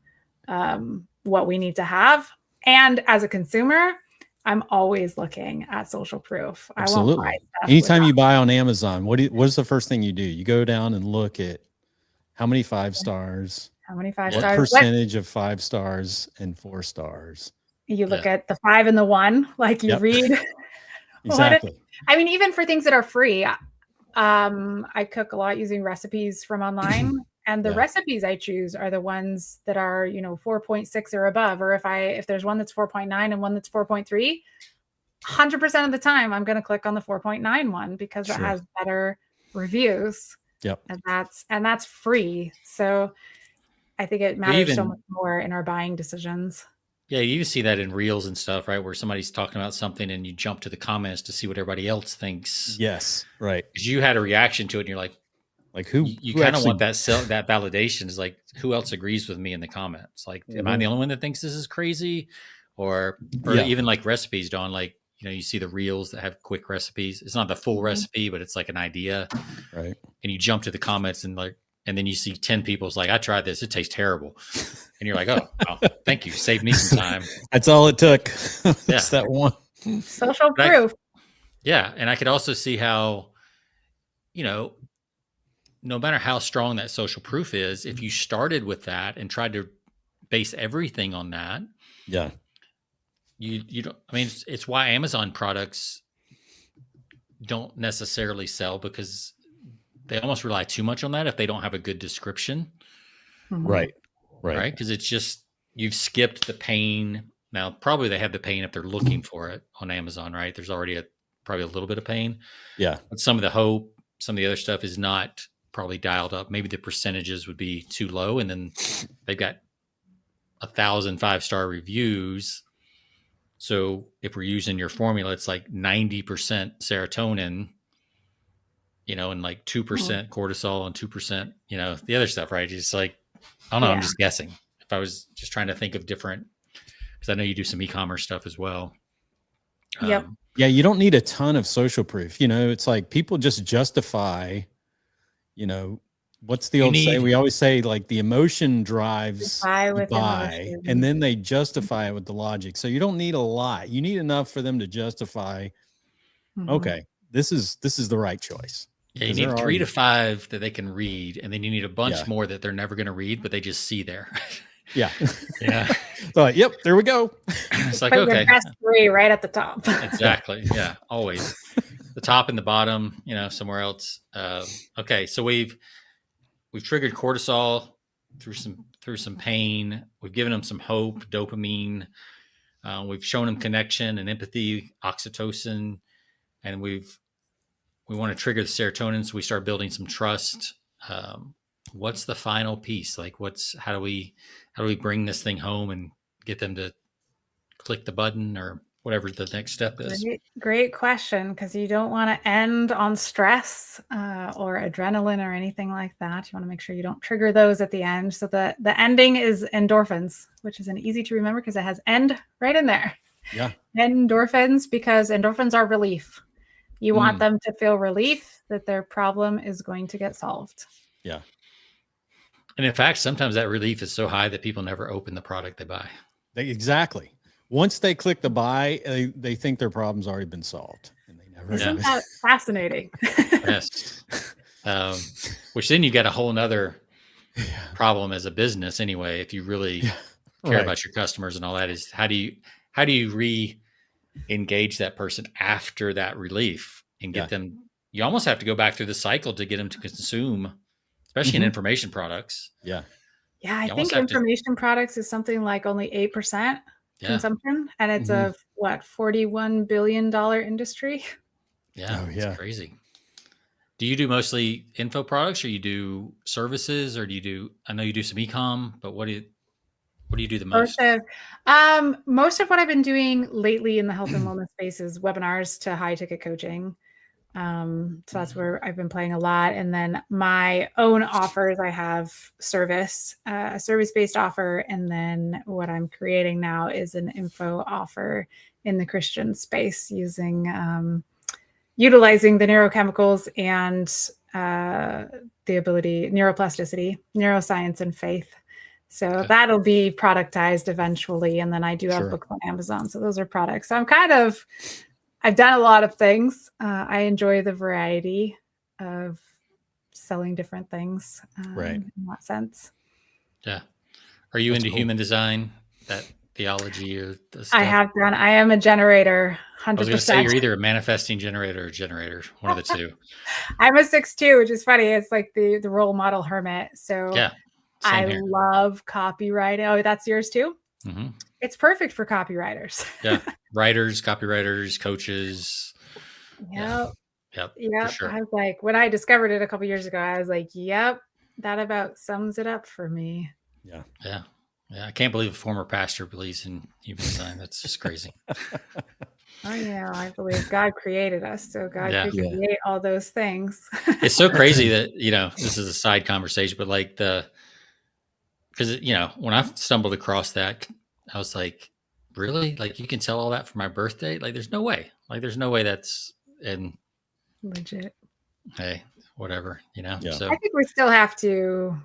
what we need to have. And as a consumer, I'm always looking at social proof. Absolutely. I won't buy stuff Anytime you buy on Amazon, what's the first thing you do? You go down and look at how many 5 stars, what percentage of 5 stars and 4 stars. You look at the 5 and the 1, like you read. Exactly. I mean, even for things that are free, I cook a lot using recipes from online, and the recipes I choose are the ones that are, 4.6 or above. Or if there's one that's 4.9 and one that's 4.3, 100% of the time I'm going to click on the 4.9 one because it has better reviews. Yep. And that's free. So I think it matters so much more in our buying decisions. Yeah, you even see that in reels and stuff, right? Where somebody's talking about something and you jump to the comments to see what everybody else thinks. Yes, right. Because you had a reaction to it and you're like who? You kind of want that validation is like, who else agrees with me in the comments? Like, am I the only one that thinks this is crazy? Or even like recipes, Dawn, like, you see the reels that have quick recipes. It's not the full recipe, but it's like an idea. Right. And you jump to the comments and then you see 10 people's like, I tried this. It tastes terrible. And you're like, oh, thank you. Saved me some time. That's all it took. Just that one. Social proof. And I could also see how, no matter how strong that social proof is, if you started with that and tried to base everything on that. Yeah. You don't, I mean, it's why Amazon products don't necessarily sell, because they almost rely too much on that if they don't have a good description. Right. Because it's just, you've skipped the pain. Now, probably they have the pain if they're looking for it on Amazon, right? There's already probably a little bit of pain. Yeah. But some of the hope, some of the other stuff is not probably dialed up. Maybe the percentages would be too low. And then they've got 1,000 5-star reviews. So if we're using your formula, it's like 90% serotonin, and like 2% cortisol and 2%, the other stuff, right? It's like, I don't know. I'm just guessing. If I was just trying to think of different, because I know you do some e-commerce stuff as well. Yep. Yeah. You don't need a ton of social proof. It's like people just justify, what's the old saying? We always say like the emotion drives the buy, and then they justify it with the logic. So you don't need a lot. You need enough for them to justify, okay, this is the right choice. Yeah, you need 3 to 5 that they can read, and then you need a bunch more that they're never going to read, but they just see there. Yeah. So, yep, there we go. It's like, okay. The best 3 right at the top. Exactly. Yeah, always. The top and the bottom, somewhere else. Okay, so we've triggered cortisol through some pain. We've given them some hope, dopamine. We've shown them connection and empathy, oxytocin, and we want to trigger the serotonin, so we start building some trust. What's the final piece? Like, how do we bring this thing home and get them to click the button? Or whatever the next step is. Great question, because you don't want to end on stress or adrenaline or anything like that. You want to make sure you don't trigger those at the end. So the ending is endorphins, which is an easy to remember because it has end right in there. Yeah. Endorphins, because endorphins are relief. You want them to feel relief that their problem is going to get solved. Yeah. And in fact, sometimes that relief is so high that people never open the product they buy. Exactly. Once they click the buy, they think their problem's already been solved, and they never. Isn't that fascinating? Yes. Which then you get a whole nother problem as a business anyway. If you really care about your customers and all that, is how do you re-engage that person after that relief and get them? You almost have to go back through the cycle to get them to consume, especially in information products. Yeah. Yeah, I think information products is something like only 8% consumption, and it's a $41 billion industry. Yeah, it's crazy. Do you do mostly info products, or you do services, or do you do? I know you do some e-com, but what do you do the most? Most of what I've been doing lately in the health and wellness space is webinars to high ticket coaching. So that's where I've been playing a lot. And then my own offers, I have a service-based offer. And then what I'm creating now is an info offer in the Christian space utilizing the neurochemicals and the ability, neuroplasticity, neuroscience, and faith. So that'll be productized eventually. And then I do have books on Amazon. So those are products. So I've done a lot of things. I enjoy the variety of selling different things in that sense. Yeah. Are you into human design, that theology or the stuff? I am a generator, 100%. I was going to say you're either a manifesting generator or generator, one of the two. I'm a 6-2, which is funny. It's like the role model hermit. So I love copywriting. Oh, that's yours too? Mm-hmm. It's perfect for copywriters. Writers, copywriters, coaches. Yep. For sure. I was like, when I discovered it a couple years ago, I was like, yep, that about sums it up for me. Yeah. I can't believe a former pastor believes in human design. That's just crazy. Oh yeah, I believe God created us, so God could create all those things. It's so crazy that, this is a side conversation, but like because when I stumbled across that, I was like, really? Like, you can tell all that for my birthday? Like, there's no way. That's legit. Hey, whatever, So I think we still have to,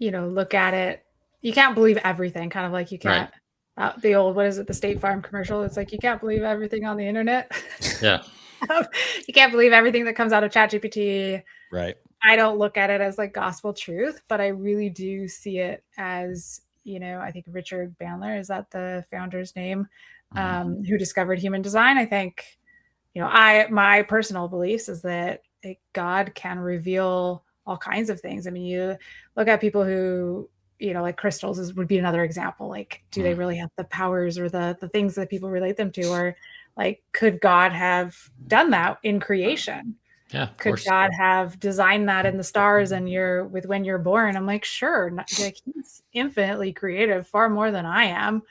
look at it. You can't believe everything, kind of like you can't. The old, what is it? The State Farm commercial. It's like, you can't believe everything on the internet. Yeah. You can't believe everything that comes out of ChatGPT. Right. I don't look at it as like gospel truth, but I really do see it as, I think Richard Bandler, is that the founder's name, who discovered human design. I think, my personal beliefs is that God can reveal all kinds of things. I mean, you look at people who, like crystals would be another example. Like, do they really have the powers or the things that people relate them to? Or like, could God have done that in creation? Yeah. Could God have designed that in the stars and when you're born? I'm like, sure. Like, he's infinitely creative, far more than I am.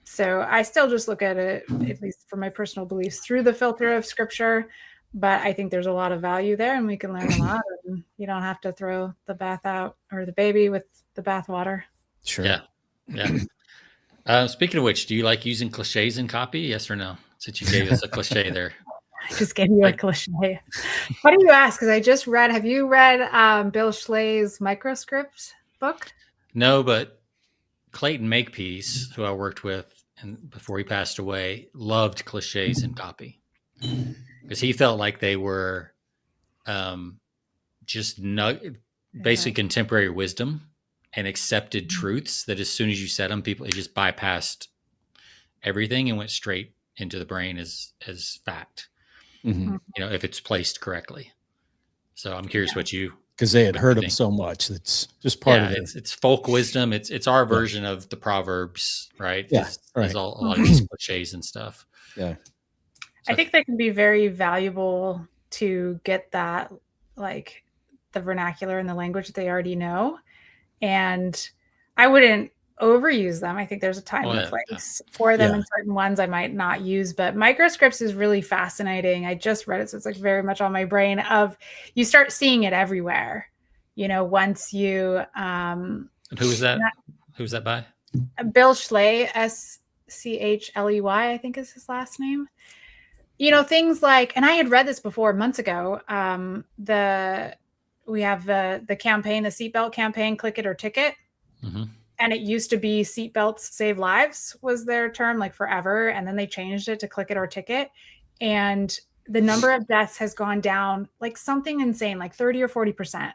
So I still just look at it, at least for my personal beliefs, through the filter of scripture. But I think there's a lot of value there, and we can learn a lot. And you don't have to throw the bath out, or the baby with the bath water. Sure. Yeah. Speaking of which, do you like using cliches in copy? Yes or no? Since you gave us a cliche there. I just gave you a cliche. What do you ask? Because I just read. Have you read Bill Schlay's Microscript book? No, but Clayton Makepeace, who I worked with and before he passed away, loved cliches in copy because he felt like they were basically contemporary wisdom and accepted truths that as soon as you said them, it just bypassed everything and went straight into the brain as fact. Mm-hmm. If it's placed correctly. So I'm curious what you, because they had heard them so much. That's just part of it. It's folk wisdom. It's our version of the Proverbs, right? Yeah, There's a lot of these cliches and stuff. Yeah, I think they can be very valuable to get that, like the vernacular and the language that they already know. And I wouldn't overuse them. I think there's a time and a place for them, and certain ones I might not use. But microscripts is really fascinating. I just read it, so it's like very much on my brain. Of you start seeing it everywhere. Once you. Who is that? Who's that by? Bill Schley, Schley, I think is his last name. Things like, and I had read this before months ago. We have the campaign, the seatbelt campaign, Click It or Ticket. Mm-hmm. And it used to be seatbelts save lives was their term, like forever. And then they changed it to Click It or Ticket. And the number of deaths has gone down like something insane, like 30 or 40%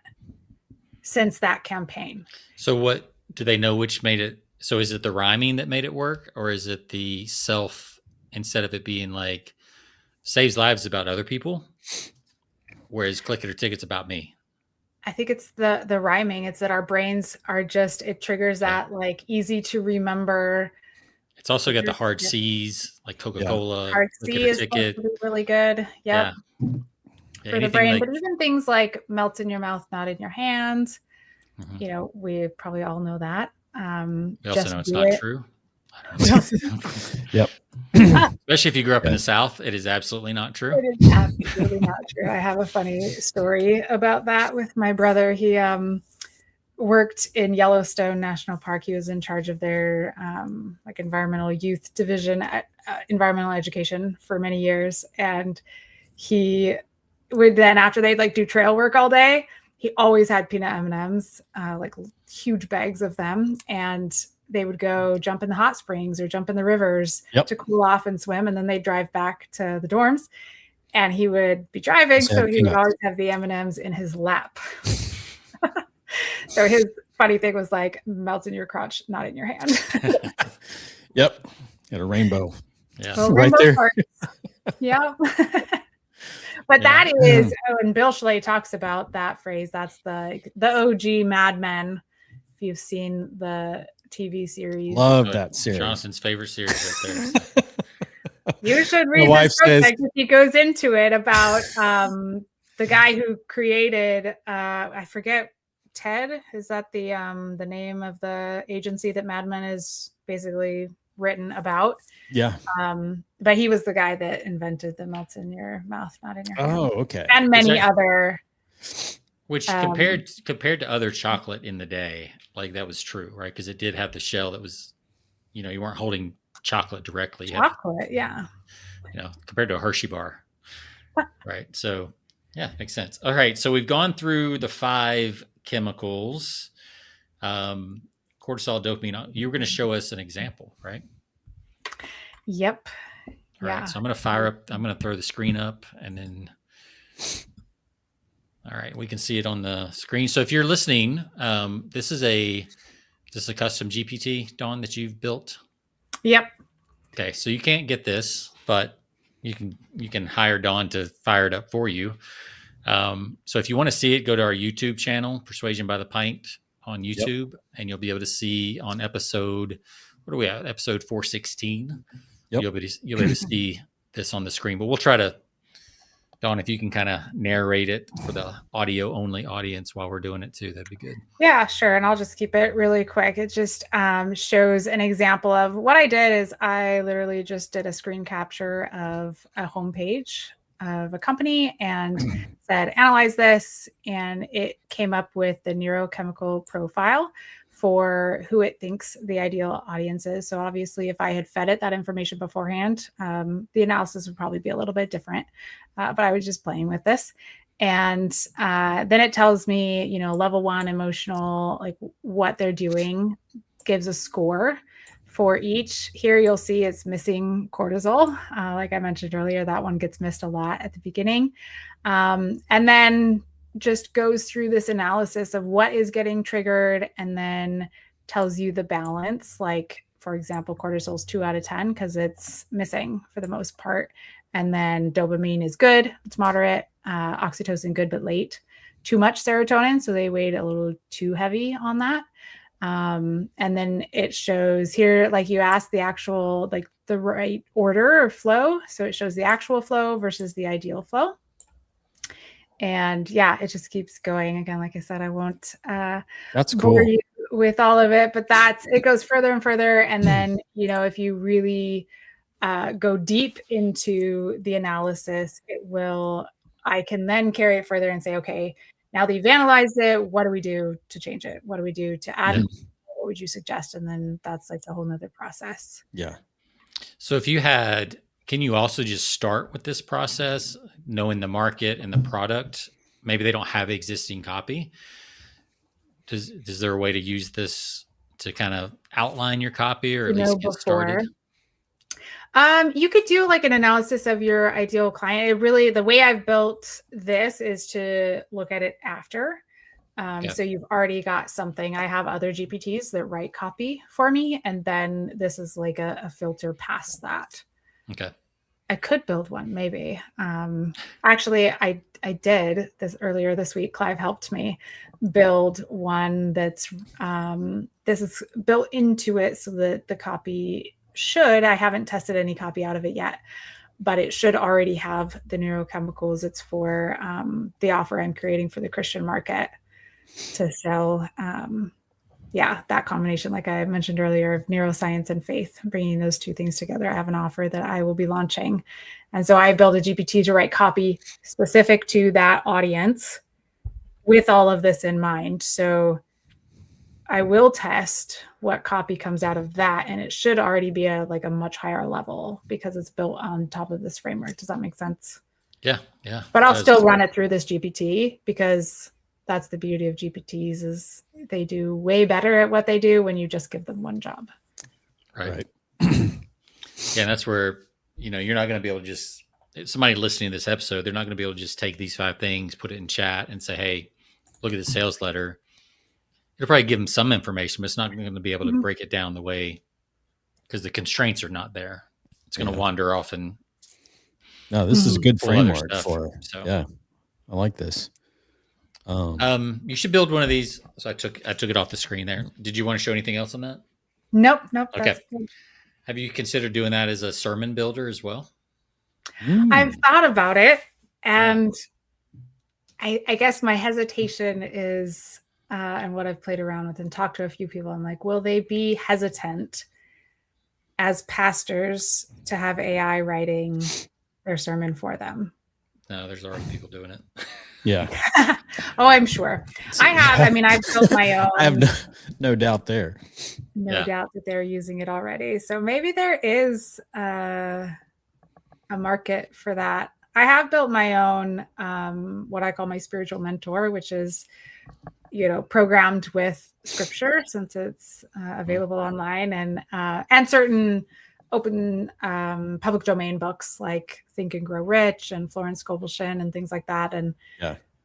since that campaign. So what do they know which made it? So is it the rhyming that made it work, or is it the instead of it being like saves lives about other people, whereas Click It or Ticket's about me? I think it's the rhyming. It's that our brains are it triggers that like easy to remember. It's also got the hard C's, like Coca-Cola. Hard C is really good. Yep. Yeah, for the brain. But even things like melts in your mouth, not in your hand. Mm-hmm. We probably all know that. We also know it's not true. I don't know. Yep. Especially if you grew up in the South, it is absolutely not true. It is absolutely not true. I have a funny story about that with my brother. He worked in Yellowstone National Park. He was in charge of their like environmental youth division at environmental education for many years. And he would then, after they'd like do trail work all day, he always had peanut M&Ms, like huge bags of them. And they would go jump in the hot springs or jump in the rivers to cool off and swim. And then they'd drive back to the dorms, and he would be driving. So he would always have the M&Ms in his lap. So his funny thing was like, melts in your crotch, not in your hand. Yep. Got a rainbow. Yeah. Well, right rainbow there. Yep. But that is, and Bill Schley talks about that phrase. That's the OG Mad Men. If you've seen the TV series. Love that series. Jonathan's favorite series right there. You should read this book. He goes into it about the guy who created, I forget, Ted. Is that the name of the agency that Mad Men is basically written about? Yeah. But he was the guy that invented the melts in your mouth, not in your hand. Oh, okay. And many other. Which compared to other chocolate in the day, like that was true, right? Because it did have the shell that was, you weren't holding chocolate directly. Chocolate, yeah. Compared to a Hershey bar, right? So, yeah, makes sense. All right, so we've gone through the 5 chemicals, cortisol, dopamine. You were going to show us an example, right? Yep. All right, so I'm going to throw the screen up, and then. All right, we can see it on the screen. So if you're listening, this is a custom GPT, Dawn, that you've built? Yep. Okay, so you can't get this, but you can hire Dawn to fire it up for you. So if you want to see it, go to our YouTube channel, Persuasion by the Pint on YouTube, and you'll be able to see on episode 416. Yep. You'll be able to see this on the screen, but we'll try to. Dawn, if you can kind of narrate it for the audio only audience while we're doing it too, that'd be good. Yeah, sure. And I'll just keep it really quick. It just shows an example of what I did is I literally just did a screen capture of a homepage of a company and said, analyze this. And it came up with the neurochemical profile for who it thinks the ideal audience is. So obviously, if I had fed it that information beforehand, the analysis would probably be a little bit different. But I was just playing with this. And then it tells me, level 1 emotional, like what they're doing, gives a score for each. Here you'll see it's missing cortisol. Like I mentioned earlier, that one gets missed a lot at the beginning. And then just goes through this analysis of what is getting triggered and then tells you the balance. Like, for example, cortisol is 2 out of 10 because it's missing for the most part. And then dopamine is good, it's moderate. Oxytocin, good, but late. Too much serotonin, so they weighed a little too heavy on that. And then it shows here, like you asked, the actual, like the right order or flow. So it shows the actual flow versus the ideal flow. And yeah, it just keeps going. Again, like I said, I won't That's cool. bore you with all of it, but it goes further and further. And then, if you really go deep into the analysis, I can then carry it further and say, okay, now that you've analyzed it, what do we do to change it? What do we do to add it? What would you suggest? And then that's like a whole nother process. Yeah. So can you also just start with this process, knowing the market and the product? Maybe they don't have existing copy. Is there a way to use this to kind of outline your copy or at least get started? You could do like an analysis of your ideal client. The way I've built this is to look at it after. So you've already got something. I have other GPTs that write copy for me. And then this is like a filter past that. Okay. I could build one maybe. Actually, I did this earlier this week. Clive helped me build one that's, this is built into it so that the copy I haven't tested any copy out of it yet, but it should already have the neurochemicals. It's for the offer I'm creating for the Christian market to sell. That combination, like I mentioned earlier, of neuroscience and faith, bringing those two things together. I have an offer that I will be launching. And so I built a GPT to write copy specific to that audience with all of this in mind. So I will test what copy comes out of that, and it should already be a much higher level because it's built on top of this framework. Does that make sense? Yeah. But I'll still run it through this GPT because that's the beauty of GPTs is they do way better at what they do when you just give them one job. Right. Yeah, and that's where, you're not going to be able to just, somebody listening to this episode, they're not going to be able to just take these 5 things, put it in chat and say, hey, look at the sales letter. It'll probably give them some information, but it's not going to be able to break it down the way, because the constraints are not there. It's going to wander off and. No, this is a good framework for. So. Yeah, I like this. You should build one of these. So I took it off the screen there. Did you want to show anything else on that? Nope. Okay. Have you considered doing that as a sermon builder as well? I've thought about it, and I guess my hesitation is. And what I've played around with and talked to a few people, I'm like, will they be hesitant as pastors to have AI writing their sermon for them? No, there's already people doing it. Yeah. Oh, I'm sure. I've built my own. I have no doubt there. No doubt that they're using it already. So maybe there is a market for that. I have built my own, what I call my spiritual mentor, which is programmed with scripture since it's available online, and certain open public domain books like Think and Grow Rich and Florence Scovel and things like that. And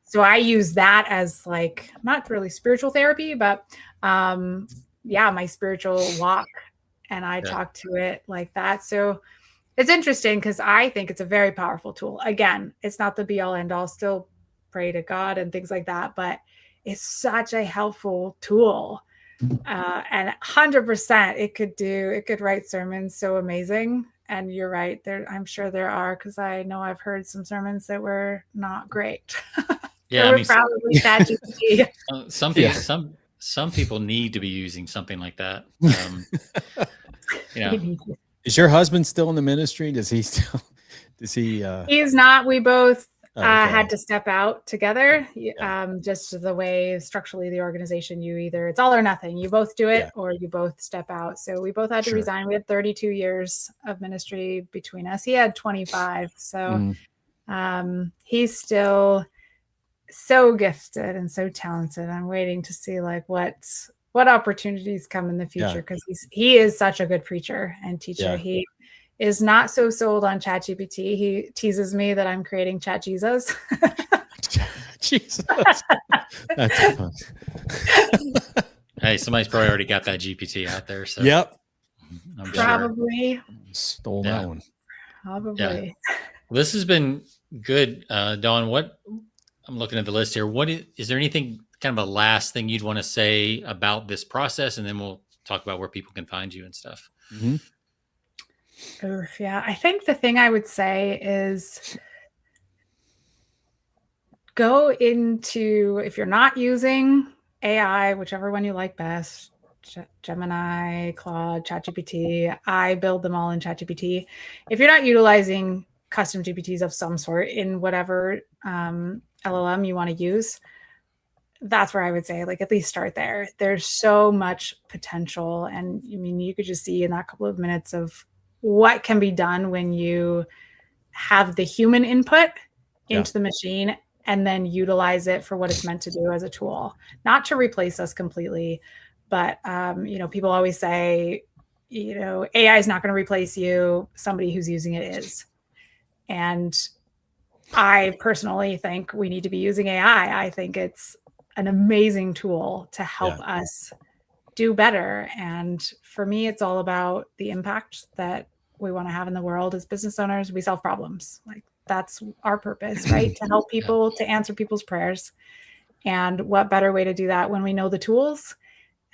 so I use that as like, not really spiritual therapy, but my spiritual walk. And I talk to it like that. So it's interesting because I think it's a very powerful tool. Again, it's not the be all end all, still pray to God and things like that, but it's such a helpful tool. And 100% it could write sermons so amazing. And you're right there. I'm sure there are, because I know I've heard some sermons that were not great. Yeah. Probably ChatGPT. Some people need to be using something like that. Is your husband still in the ministry? He's not. We both had to step out together. Just the way structurally the organization, it's all or nothing. You both do it or you both step out. So we both had to resign. We had 32 years of ministry between us. He had 25. So he's still so gifted and so talented. I'm waiting to see what opportunities come in the future, because he is such a good preacher and teacher. He is not so sold on ChatGPT. He teases me that I'm creating Chat Jesus. Jesus. That's fun. Hey, somebody's probably already got that GPT out there. So yep. I'm probably sure. Stole that one. Probably. Yeah. Well, this has been good. Dawn, I'm looking at the list here. Is there anything, kind of a last thing you'd want to say about this process? And then we'll talk about where people can find you and stuff. Mm-hmm. I think the thing I would say is go into, if you're not using AI, whichever one you like best, Gemini, Claude, ChatGPT. I build them all in ChatGPT. If you're not utilizing custom GPTs of some sort in whatever LLM you want to use, that's where I would say, like, at least start there. There's so much potential. And I mean, you could just see in that couple of minutes of what can be done when you have the human input into the machine and then utilize it for what it's meant to do as a tool, not to replace us completely. But, people always say, AI is not going to replace you. Somebody who's using it is. And I personally think we need to be using AI. I think it's an amazing tool to help us do better. And for me, it's all about the impact that we want to have in the world as business owners. We solve problems. Like, that's our purpose, right? To help people, to answer people's prayers. And what better way to do that when we know the tools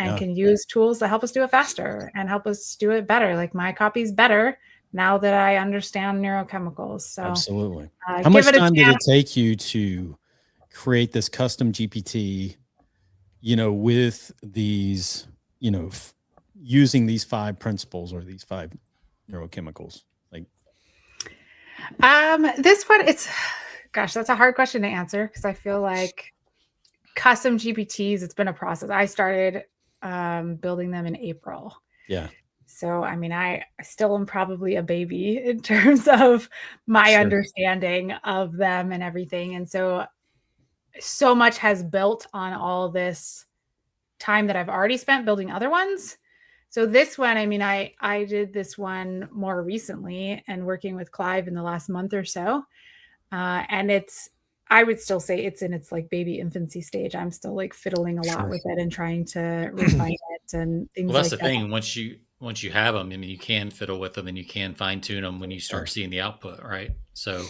and can use tools that help us do it faster and help us do it better. Like, my copy's better now that I understand neurochemicals. So absolutely. How much time did it take you to create this custom GPT, with these, using these 5 principles or these 5 neurochemicals? Like, this one, that's a hard question to answer, because I feel like custom GPTs, it's been a process. I started building them in April. Yeah. So, I mean, I still am probably a baby in terms of my understanding of them and everything. And so much has built on all this time that I've already spent building other ones. So this one, I mean, I did this one more recently and working with Clive in the last month or so. And I would still say it's in its like baby infancy stage. I'm still like fiddling a lot with it and trying to refine it and things like that. Well, that's the thing. Once you have them, I mean, you can fiddle with them and you can fine tune them when you start seeing the output, right? So,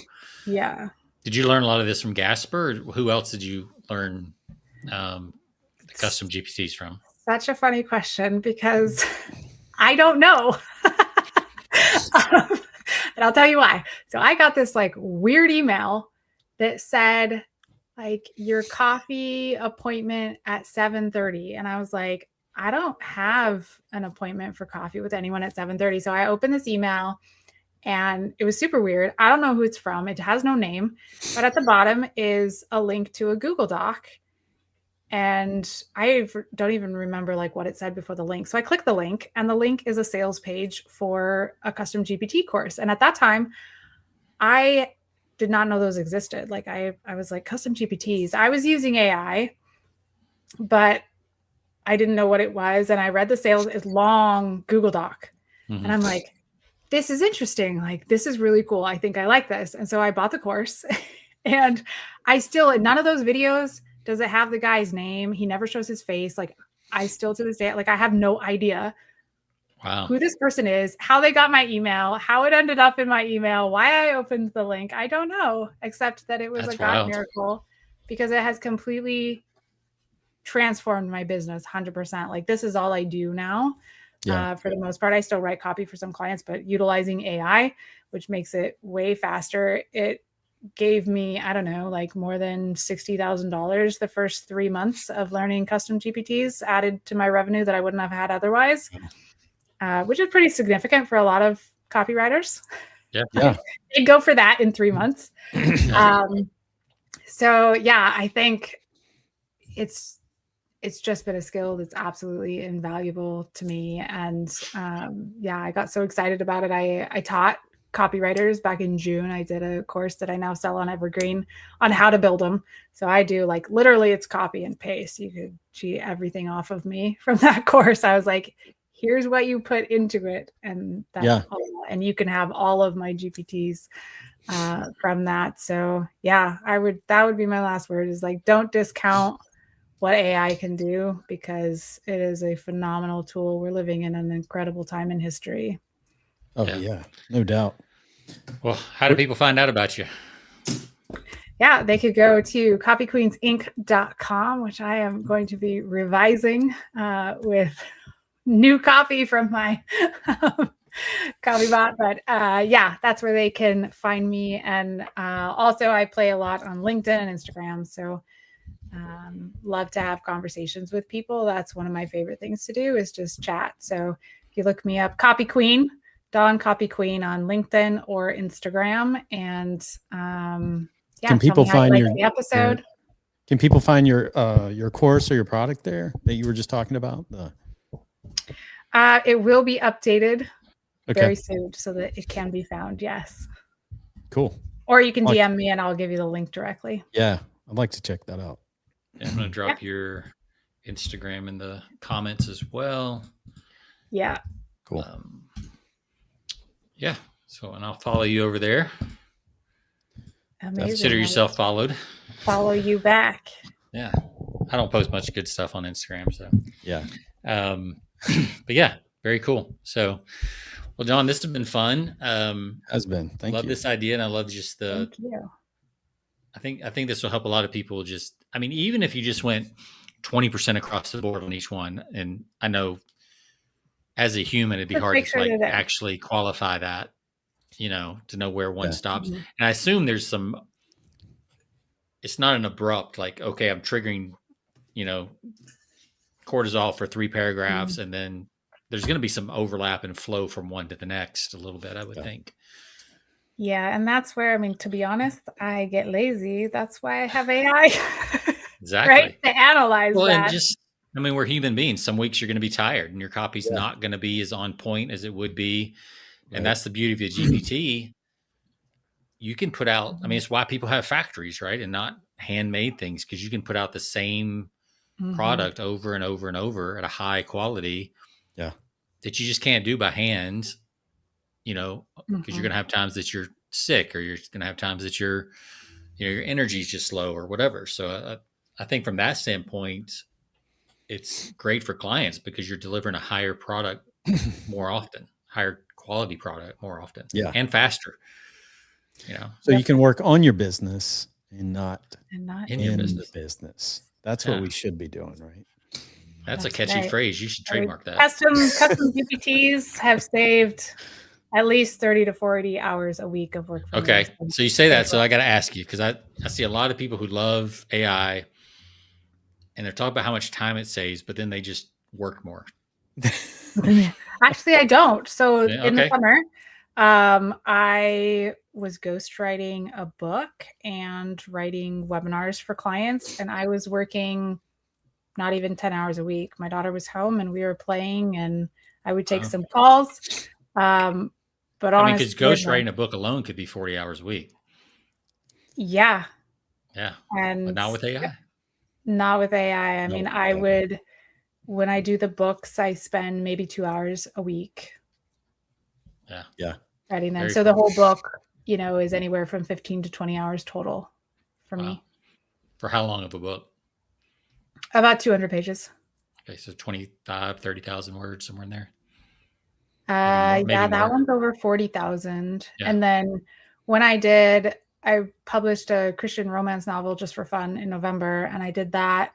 yeah. Did you learn a lot of this from Gasper? Or who else did you learn the custom GPTs from? Such a funny question, because I don't know. And I'll tell you why. So I got this like weird email that said, like, your coffee appointment at 7:30. And I was like, I don't have an appointment for coffee with anyone at 7:30. So I opened this email and it was super weird. I don't know who it's from. It has no name, but at the bottom is a link to a Google Doc. And I don't even remember like what it said before the link. So I clicked the link, and the link is a sales page for a custom GPT course. And at that time, I did not know those existed. Like, I was like, custom GPTs. I was using AI, but I didn't know what it was. And I read the sales, it's long Google Doc. Mm-hmm. And I'm like, this is interesting. Like, this is really cool. I think I like this. And so I bought the course, and I still, none of those videos does it have the guy's name. He never shows his face. Like, I still to this day, like, I have no idea who this person is, how they got my email, how it ended up in my email, why I opened the link. I don't know, except that it was a God miracle, because it has completely transformed my business 100%. Like, this is all I do now. For the most part, I still write copy for some clients, but utilizing AI, which makes it way faster. It gave me, I don't know, like more than $60,000 the first 3 months of learning custom GPTs added to my revenue that I wouldn't have had otherwise, which is pretty significant for a lot of copywriters. Yeah. They'd go for that in 3 months. So yeah, I think it's just been a skill that's absolutely invaluable to me. And I got so excited about it. I taught copywriters back in June. I did a course that I now sell on Evergreen on how to build them. So I do, like, literally it's copy and paste. You could cheat everything off of me from that course. I was like, here's what you put into it. And that's all. And you can have all of my GPTs from that. So yeah, that would be my last word, is like, don't discount what AI can do, because it is a phenomenal tool. We're living in an incredible time in history. Oh yeah, no doubt. Well, how do people find out about you? Yeah, they could go to copyqueensinc.com, which I am going to be revising with new copy from my copybot. But that's where they can find me. And also I play a lot on LinkedIn and Instagram. So love to have conversations with people. That's one of my favorite things to do, is just chat. So if you look me up, Copy Queen, Dawn Copy Queen on LinkedIn or Instagram. And can people find the episode? Can people find your course or your product there that you were just talking about? It will be updated very soon so that it can be found. Yes. Cool. Or you can DM me and I'll give you the link directly. Yeah, I'd like to check that out. Yeah, I'm going to drop your Instagram in the comments as well. Yeah. Cool. Yeah. So, and I'll follow you over there. Amazing. Consider yourself followed. Follow you back. Yeah. I don't post much good stuff on Instagram. So, yeah. But yeah, very cool. So, well, John, this has been fun. Has been. Thank you. Love this idea. And I love just Thank you. I think this will help a lot of people. Just, I mean, even if you just went 20% across the board on each one, and I know as a human, it'd be hard to like actually qualify that, you know, to know where one stops. And I assume there's some, it's not an abrupt, like, okay, I'm triggering, you know, cortisol for 3 paragraphs. And then there's going to be some overlap and flow from one to the next a little bit, I would think. Yeah. And that's where, I mean, to be honest, I get lazy. That's why I have AI. Exactly. Right? To analyze that. And just, I mean, we're human beings. Some weeks you're going to be tired and your copy's not going to be as on point as it would be. And that's the beauty of the GPT. You can put out, I mean, it's why people have factories, right? And not handmade things, because you can put out the same product over and over and over at a high quality that you just can't do by hand, you know, because you're going to have times that you're sick, or you're going to have times that you're, you know, your energy is just low or whatever. So I think from that standpoint, it's great for clients because you're delivering a higher product more often, higher quality product more often, and faster. You know, so you can work on your business and not in your business. That's what we should be doing, right? That's a catchy phrase. You should trademark that. Custom GPTs have saved at least 30 to 40 hours a week of work. Okay. So you say that. So I got to ask you, because I see a lot of people who love AI and they're talking about how much time it saves, but then they just work more. Actually, I don't. So in the summer, I was ghostwriting a book and writing webinars for clients, and I was working not even 10 hours a week. My daughter was home and we were playing, and I would take some calls. But I mean, because ghostwriting a book alone could be 40 hours a week. Yeah. Yeah. And but not with AI. Not with AI. I mean, I would, when I do the books, I spend maybe 2 hours a week. Yeah. Writing them. So the whole book, you know, is anywhere from 15 to 20 hours total for me. For how long of a book? About 200 pages. Okay. So 25, 30,000 words, somewhere in there. Maybe that one's over 40,000. Yeah. And then when I published a Christian romance novel just for fun in November, and I did that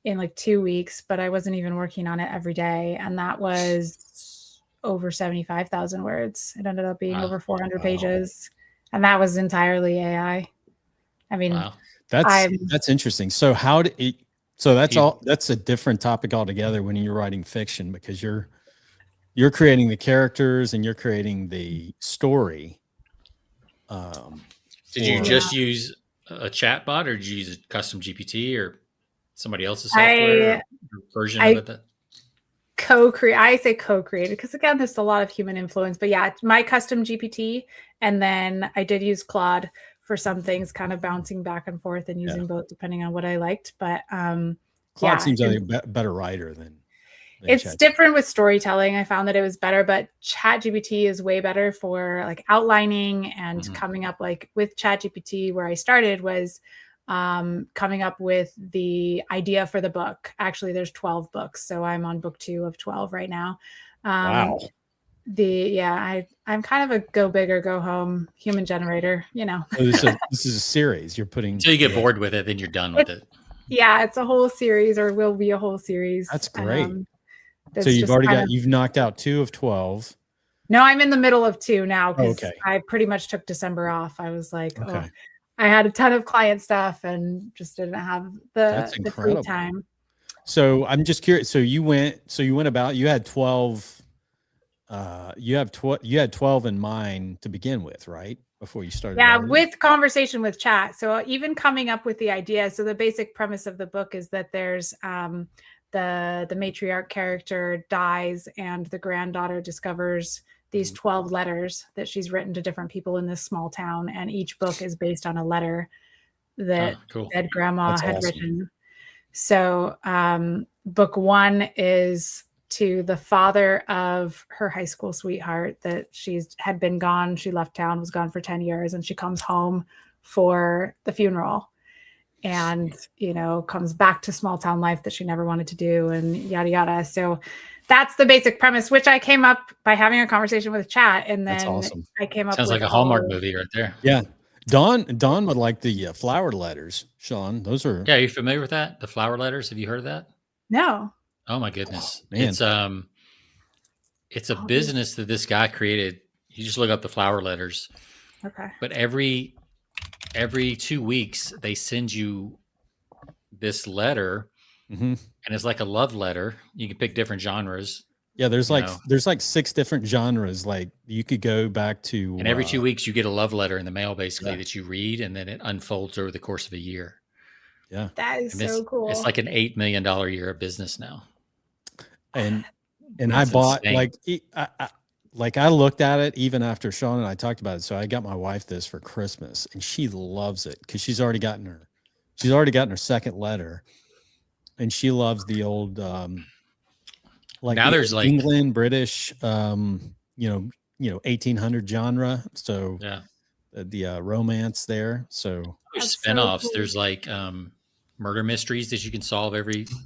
in like 2 weeks, but I wasn't even working on it every day. And that was over 75,000 words. It ended up being over 400 pages. And that was entirely AI. I mean, that's interesting. So that's a different topic altogether when you're writing fiction, because you're creating the characters and you're creating the story. Did you just use a chat bot, or did you use a custom GPT or somebody else's software version of it? I say co-created because, again, there's a lot of human influence. But yeah, my custom GPT, and then I did use Claude for some things, kind of bouncing back and forth and using both depending on what I liked. But Claude seems like a better writer than it's different with storytelling. I found that it was better, but ChatGPT is way better for like outlining and coming up, like with ChatGPT, where I started was coming up with the idea for the book. Actually, there's 12 books. So I'm on book 2 of 12 right now. Wow. I'm kind of a go big or go home human generator, you know. So this is a series you're putting. So you get bored with it, then you're done with it. Yeah, it's a whole series, or will be a whole series. That's great. So you've knocked out 2 of 12. No, I'm in the middle of 2 now because I pretty much took December off. I was like, I had a ton of client stuff and just didn't have the free time. So I'm just curious. So you went about, you had 12, you had 12 in mind to begin with, right? Before you started. Yeah. With conversation with chat. So even coming up with the idea. So the basic premise of the book is that there's, the matriarch character dies and the granddaughter discovers these 12 letters that she's written to different people in this small town. And each book is based on a letter that dead grandma had written. So book 1 is to the father of her high school sweetheart that had been gone. She left town, was gone for 10 years, and she comes home for the funeral and, comes back to small town life that she never wanted to do and yada, yada. So that's the basic premise, which I came up by having a conversation with chat. And then I came up Sounds like a Hallmark movie right there. Yeah. Dawn would like the flower letters, Sean. Those are. Yeah. Are you familiar with that? The flower letters? Have you heard of that? No. Oh my goodness. Oh, it's a business that this guy created. You just look up the flower letters. Okay. But every 2 weeks they send you this letter, and it's like a love letter. You can pick different genres. Yeah, there's like 6 different genres. Like you could go back to, and every 2 weeks you get a love letter in the mail, basically that you read, and then it unfolds over the course of a year. Yeah, that is so cool. It's like an $8 million a year of business now. And I bought insane. I looked at it even after Sean and I talked about it. So I got my wife this for Christmas, and she loves it because she's already gotten her second letter, and she loves the old now there's England, British, 1800 genre. So the romance there. So there's spinoffs. So cool. There's like murder mysteries that you can solve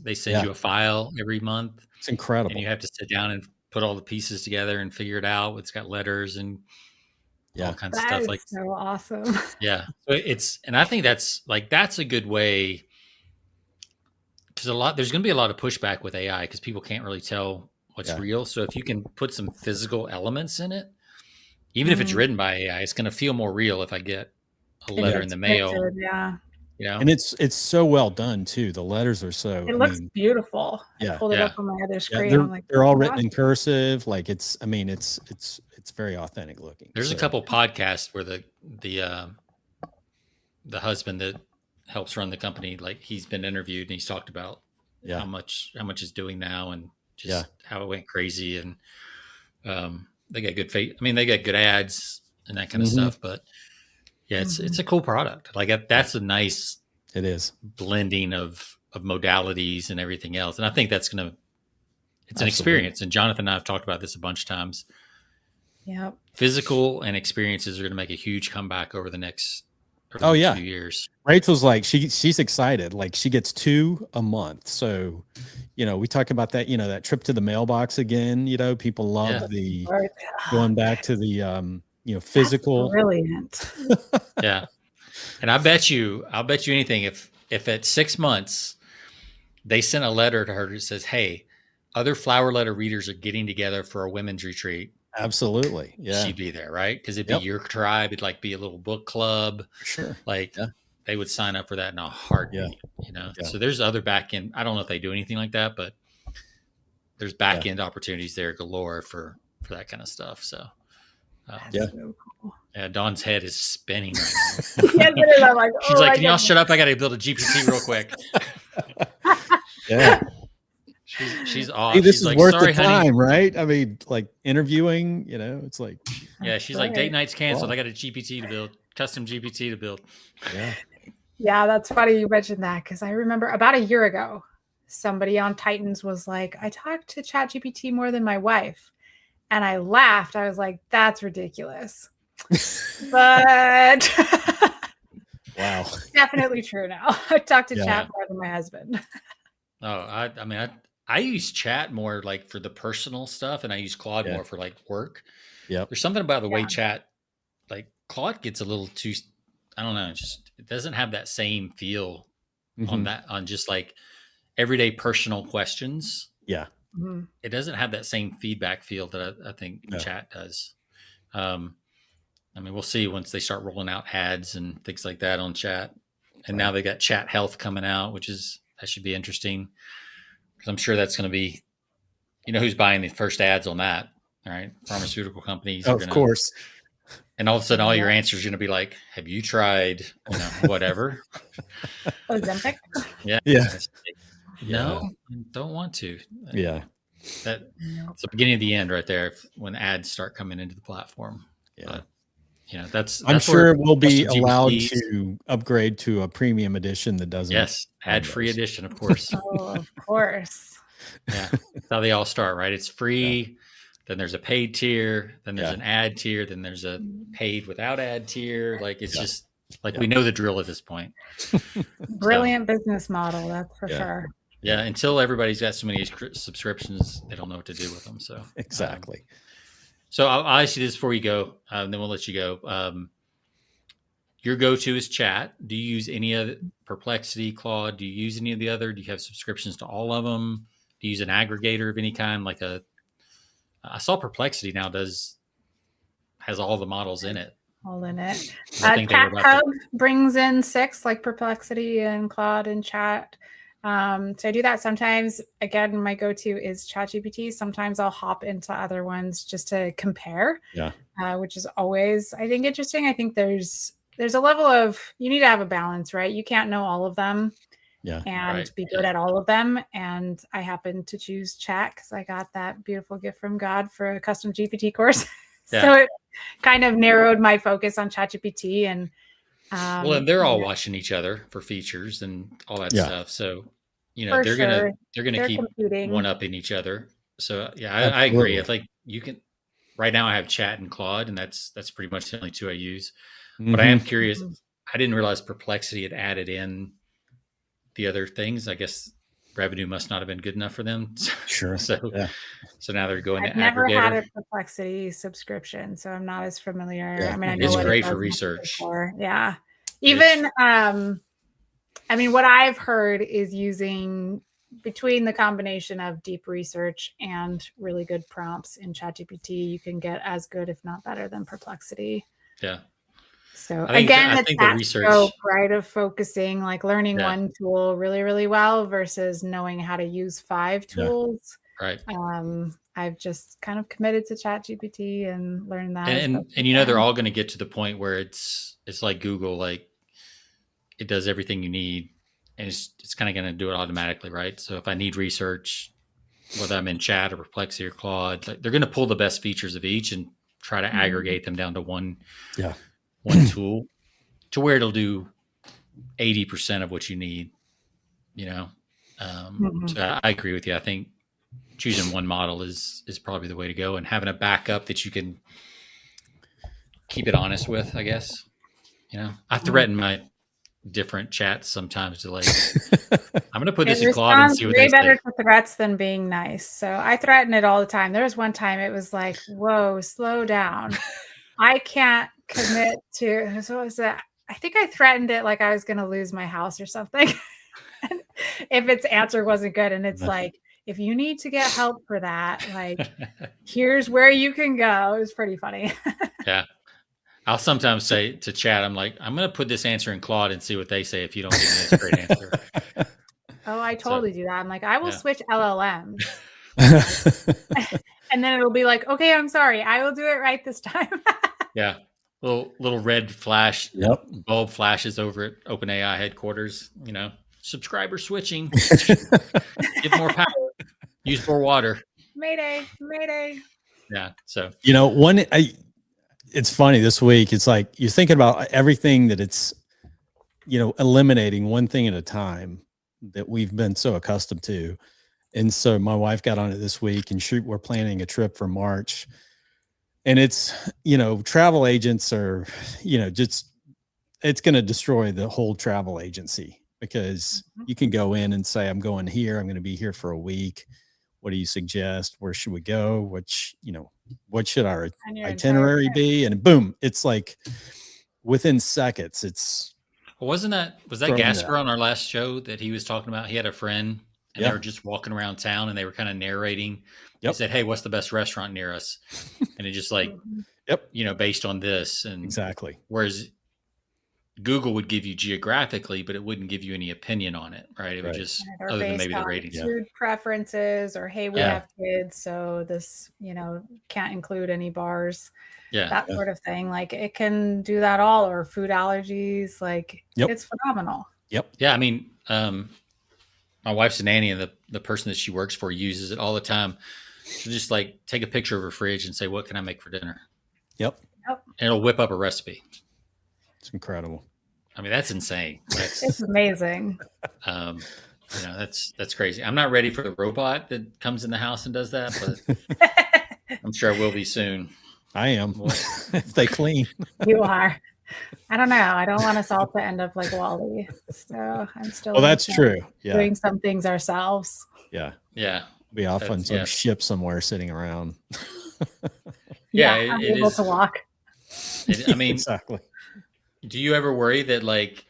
they send you a file every month. It's incredible. And you have to sit down and put all the pieces together and figure it out. It's got letters and all kinds of stuff. Like so awesome. Yeah. So and I think that's a good way, because there's going to be a lot of pushback with AI because people can't really tell what's real. So if you can put some physical elements in it, even if it's written by AI, it's going to feel more real if I get a letter in the mail. Yeah. And it's so well done too. The letters are so. It looks beautiful. I pulled it up on my other screen. They're all written in cursive. Like it's very authentic looking. There's a couple podcasts where the husband that helps run the company, like he's been interviewed and he's talked about how much is doing now and just how it went crazy, and they get good faith. I mean, they get good ads and that kind of stuff, but it's a cool product. Like that's a nice blending of modalities and everything else. And I think it's an experience. And Jonathan and I have talked about this a bunch of times. Yeah. Physical and experiences are going to make a huge comeback over the next few years. Rachel's like, she's excited. Like she gets 2 a month. So, we talk about that, that trip to the mailbox again, people love the going back to the, physical. That's brilliant. Yeah. And I'll bet you anything. If at 6 months they sent a letter to her that says, "Hey, other flower letter readers are getting together for a women's retreat." Absolutely. Yeah. She'd be there, right? Because it'd be your tribe. It'd be a little book club. Sure. They would sign up for that in a heartbeat, So there's other back end. I don't know if they do anything like that, but there's back end opportunities there galore for that kind of stuff. So so cool. Dawn's head is spinning right now. She's like, "Can y'all shut up? I got to build a GPT real quick." Yeah. She's off. Hey, this she's is like, worth "Sorry, the time, honey." right? I mean, like interviewing, it's like. Yeah, she's like, "Date night's canceled. I got a GPT to build, custom GPT to build." Yeah. Yeah, that's funny you mentioned that, because I remember about a year ago, somebody on Titans was like, "I talked to ChatGPT more than my wife." And I laughed. I was like, "That's ridiculous." But wow, definitely true now. I talk to Chat more than my husband. Oh, I use Chat more like for the personal stuff, and I use Claude more for like work. Yeah, there's something about the way Chat, like Claude gets a little too, I don't know, it doesn't have that same feel on just like everyday personal questions. Yeah. Mm-hmm. It doesn't have that same feedback feel that I think Chat does. I mean, we'll see once they start rolling out ads and things like that on chat. And now they got chat health coming out, that should be interesting. Because I'm sure that's going to be, who's buying the first ads on that, all right? Pharmaceutical companies. Of course. And all of a sudden, all your answers are going to be like, have you tried, whatever? Ozempic? Yeah. No, I don't want to. Yeah. It's the beginning of the end right there when ads start coming into the platform. Yeah. But, I'm sure we'll be allowed to upgrade to a premium edition that doesn't. Yes. Ad-free edition, of course. Oh, of course. Yeah. That's how they all start, right? It's free. Yeah. Then there's a paid tier. Then there's an ad tier. Then there's a paid without ad tier. Like it's just like we know the drill at this point. Brilliant business model, that's for sure. Yeah, until everybody's got so many subscriptions, they don't know what to do with them. So exactly. So I'll ask you this before you go, and then we'll let you go. Your go-to is chat. Do you use any of Perplexity, Claude? Do you use any of the other? Do you have subscriptions to all of them? Do you use an aggregator of any kind, like I saw Perplexity now has all the models in it. All in it. Cat Hub brings in 6, like Perplexity and Claude and Chat. So I do that sometimes. Again, my go-to is ChatGPT. Sometimes I'll hop into other ones just to compare. Yeah. Which is always, I think, interesting. I think there's a level of, you need to have a balance, right? You can't know all of them. Yeah, and be good at all of them. And I happen to choose Chat because I got that beautiful gift from God for a custom GPT course. So it kind of narrowed my focus on ChatGPT. And and they're all watching each other for features and all that stuff. So they're gonna keep one upping each other. So I agree. I think you can. Right now, I have Chat and Claude, and that's pretty much the only 2 I use. Mm-hmm. But I am curious. I didn't realize Perplexity had added in the other things. I guess revenue must not have been good enough for them. Sure. So now they're going to aggregator. I've never had a Perplexity subscription, so I'm not as familiar. Yeah. I mean, I know it's great for research. Yeah. Even, what I've heard is using between the combination of deep research and really good prompts in ChatGPT, you can get as good, if not better, than Perplexity. Yeah. So again, it's that scope, right, of focusing, like learning one tool really, really well versus knowing how to use 5 tools. Yeah. Right. I've just kind of committed to ChatGPT and learned that. And they're all going to get to the point where it's like Google, like it does everything you need, and it's kind of going to do it automatically, right? So if I need research, whether I'm in Chat or Perplexity or Claude, like they're going to pull the best features of each and try to aggregate them down to one tool to where it'll do 80% of what you need, So I agree with you. I think choosing one model is probably the way to go, and having a backup that you can keep it honest with, I guess. I threaten my different chats sometimes to like, I'm going to put this in Claude and see what they say. Way better to threats than being nice. So I threaten it all the time. There was one time it was like, whoa, slow down. I can't commit to, so was that? I think I threatened it like I was going to lose my house or something. If its answer wasn't good. And it's like, if you need to get help for that, like, here's where you can go. It was pretty funny. Yeah. I'll sometimes say to Chat, I'm like, I'm going to put this answer in Claude and see what they say if you don't give me a great answer. Oh, I totally do that. I'm like, I will switch LLMs. And then it'll be like, okay, I'm sorry. I will do it right this time. Yeah. Little red flash, bulb flashes over at OpenAI headquarters, subscriber switching, give more power, use more water. Mayday. Yeah. So, it's funny this week. It's like you're thinking about everything that it's, eliminating one thing at a time that we've been so accustomed to. And so my wife got on it this week, and we're planning a trip for March. And it's, travel agents are, it's going to destroy the whole travel agency, because you can go in and say, I'm going here. I'm going to be here for a week. What do you suggest? Where should we go? What should our itinerary be? And boom, it's like within seconds. Was that Gasper on our last show that he was talking about? He had a friend and they were just walking around town and they were kind of narrating. He said, hey, what's the best restaurant near us? And it just like, Yep. based on this. And exactly. Whereas Google would give you geographically, but it wouldn't give you any opinion on it, right? It would just, or other than based maybe the on ratings. food preferences, or hey, we have kids, so this, can't include any bars. That sort of thing. Like, it can do that all, or food allergies. Like, it's phenomenal. Yep. Yeah. I mean, my wife's a nanny, and the person that she works for uses it all the time. She'll just like take a picture of her fridge and say, what can I make for dinner? Yep. And it'll whip up a recipe. It's incredible. I mean, that's insane. It's amazing. That's crazy. I'm not ready for the robot that comes in the house and does that, but I'm sure I will be soon. I am. If they clean. You are. I don't know. I don't want us all to end up like Wall-E. So I'm still. Well, that's true. Yeah. Doing some things ourselves. Yeah. Yeah. Be off on some ship somewhere sitting around. I'm able to walk. I mean, exactly. Do you ever worry that like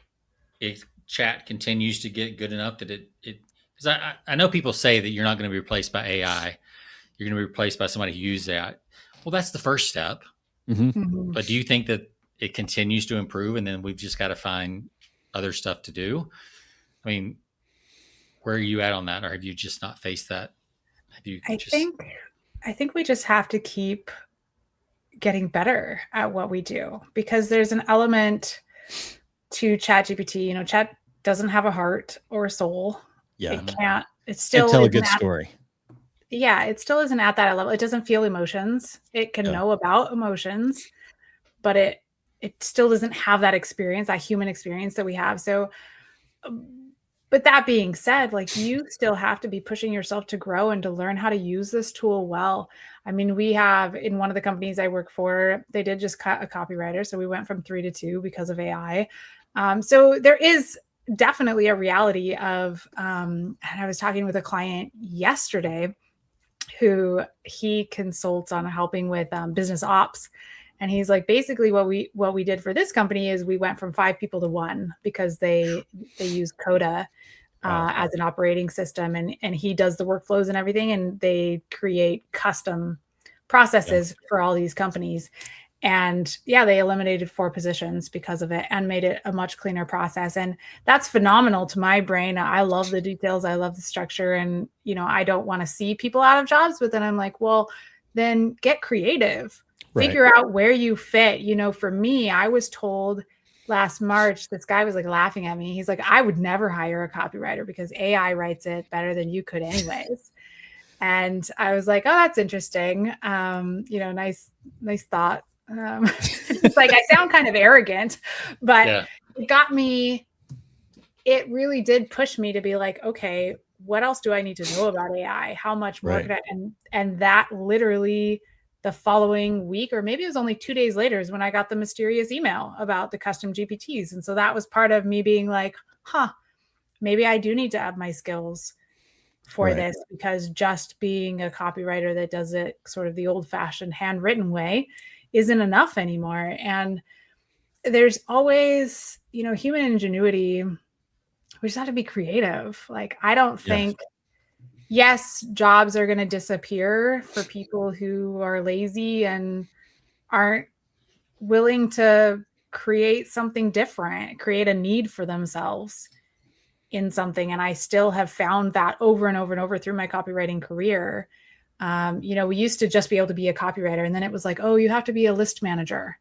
if chat continues to get good enough that it because I know people say that you're not going to be replaced by AI. You're going to be replaced by somebody who uses AI. Well, that's the first step. Mm-hmm. But do you think that it continues to improve and then we've just got to find other stuff to do? I mean, where are you at on that? Or have you just not faced that? I think we just have to keep getting better at what we do, because there's an element to ChatGPT. Chat doesn't have a heart or a soul. Yeah. It can't. It still tell a good story. Yeah, it still isn't at that level. It doesn't feel emotions. It can know about emotions, but it still doesn't have that experience, that human experience that we have. So, but that being said, like, you still have to be pushing yourself to grow and to learn how to use this tool well. I mean, we have, in one of the companies I work for, they did just cut a copywriter. So we went from 3 to 2 because of AI. So there is definitely a reality of, and I was talking with a client yesterday who he consults on helping with business ops. And he's like, basically what we did for this company is we went from 5 people to 1 because they use Coda as an operating system, and he does the workflows and everything, and they create custom processes for all these companies. And they eliminated 4 positions because of it and made it a much cleaner process. And that's phenomenal to my brain. I love the details. I love the structure. And, I don't want to see people out of jobs, but then I'm like, well, then get creative. Figure out where you fit. For me, I was told last March, this guy was like laughing at me. He's like, I would never hire a copywriter because AI writes it better than you could anyways. And I was like, oh, that's interesting. Nice thought. It's like, I sound kind of arrogant, but it got me. It really did push me to be like, okay, what else do I need to know about AI? How much more could I? And that literally the following week, or maybe it was only 2 days later, is when I got the mysterious email about the custom GPTs. And so that was part of me being like, maybe I do need to up my skills for this, because just being a copywriter that does it sort of the old fashioned handwritten way isn't enough anymore. And there's always, human ingenuity. We just have to be creative. Like, I don't think, yes, jobs are going to disappear for people who are lazy and aren't willing to create something different, create a need for themselves in something. And I still have found that over and over and over through my copywriting career. We used to just be able to be a copywriter, and then it was like, oh, you have to be a list manager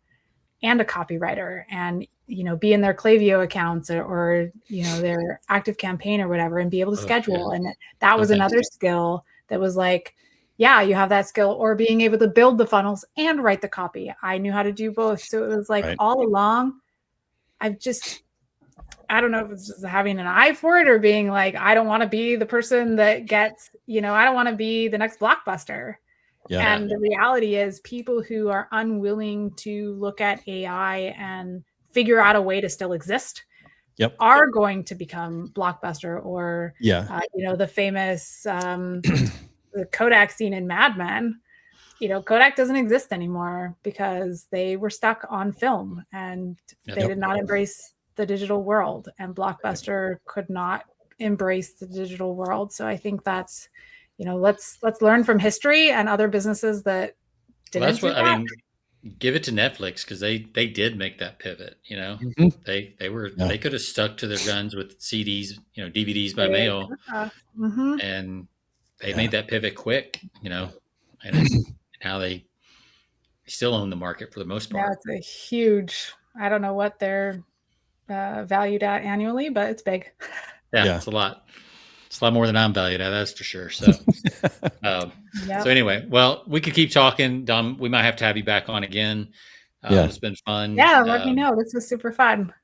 and a copywriter, and be in their Klaviyo accounts or their Active Campaign or whatever, and be able to schedule. And that was another skill that was like, you have that skill, or being able to build the funnels and write the copy. I knew how to do both. So it was like all along, I don't know if it's just having an eye for it or being like, I don't want to be the person that gets, I don't want to be the next Blockbuster. Yeah. And the reality is, people who are unwilling to look at AI and figure out a way to still exist are going to become Blockbuster, or, the famous the Kodak scene in Mad Men. Kodak doesn't exist anymore because they were stuck on film, and they did not embrace the digital world, and Blockbuster could not embrace the digital world. So I think that's, let's learn from history and other businesses that didn't. Well, that's what I mean. give it to Netflix because they did make that pivot. Mhm. They could have stuck to their guns with CDs, DVDs by mail, and they made that pivot quick. And now they still own the market for the most part. Yeah, it's a huge. I don't know what they're valued at annually, but it's big. Yeah, it's a lot. It's a lot more than I'm valued at, that's for sure. So, so anyway, well, we could keep talking, Dom. We might have to have you back on again. It's been fun. Yeah, let me know. This was super fun.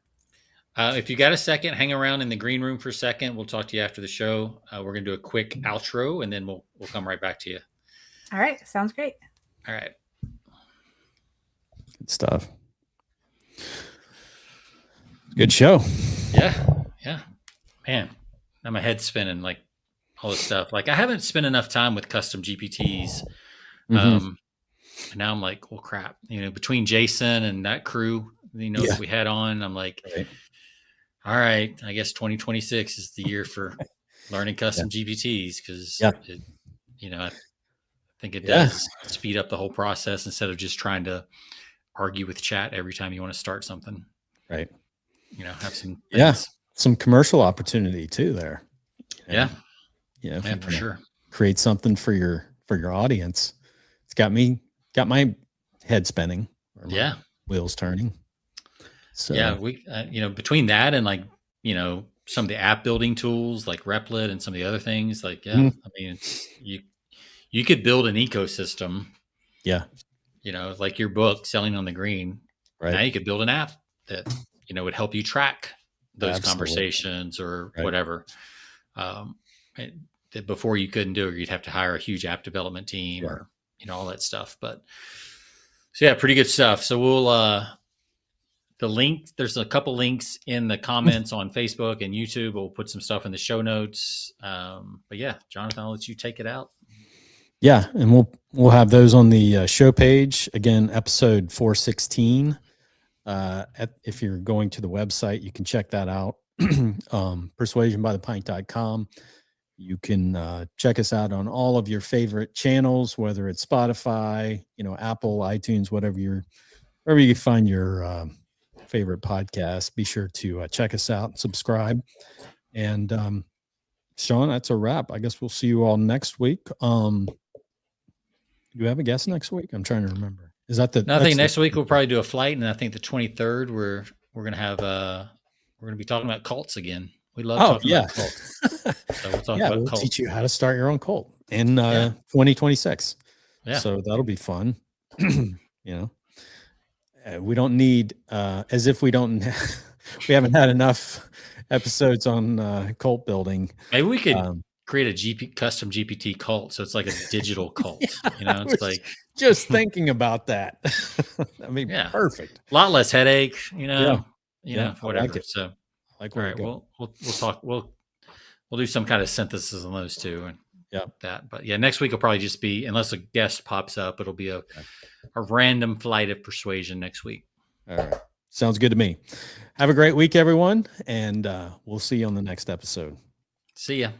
If you got a second, hang around in the green room for a second. We'll talk to you after the show. We're gonna do a quick outro, and then we'll come right back to you. All right, sounds great. All right, good stuff. Good show. Yeah, man. Now my head's spinning, like all this stuff. Like I haven't spent enough time with custom GPTs. And now I'm like, well, crap. Between Jason and that crew, that we had on, I'm like, all right, I guess 2026 is the year for learning custom GPTs because, I think it does speed up the whole process instead of just trying to argue with chat every time you want to start something. Right. Have some some commercial opportunity too there. Yeah, for sure. Create something for your audience. It's got my head spinning. My wheels turning. So we between that and some of the app building tools like Replit and some of the other things, I mean, you could build an ecosystem. Yeah. Like your book, Selling on the Green. Right. Now you could build an app that would help you track those conversations or whatever. That before you couldn't do it, you'd have to hire a huge app development team or all that stuff. But so pretty good stuff. So we'll the link. There's a couple links in the comments on Facebook and YouTube. We'll put some stuff in the show notes. But Jonathan, I'll let you take it out. Yeah, and we'll have those on the show page again. Episode 416. If you're going to the website, you can check that out. persuasionbythepint.com. You can check us out on all of your favorite channels, whether it's Spotify, Apple, iTunes, wherever you find your favorite podcast. Be sure to check us out and subscribe. And Sean, that's a wrap. I guess we'll see you all next week. Do you have a guest next week? I'm trying to remember. Is that I think next week we'll probably do a flight, and I think the 23rd we're gonna have we're gonna be talking about cults again. We love talking about cults. So we'll talk about cults. Teach you how to start your own cult in 2026. Yeah. So that'll be fun. We don't need as if we haven't had enough episodes on cult building. Maybe we could create a custom GPT cult, so it's like a digital cult. It's like just thinking about that. I mean, perfect. A lot less headache. Whatever. Like so, all right, we'll talk. We'll do some kind of synthesis on those two and that. But next week will probably just be, unless a guest pops up, it'll be a random flight of persuasion next week. All right, sounds good to me. Have a great week, everyone, and we'll see you on the next episode. See ya.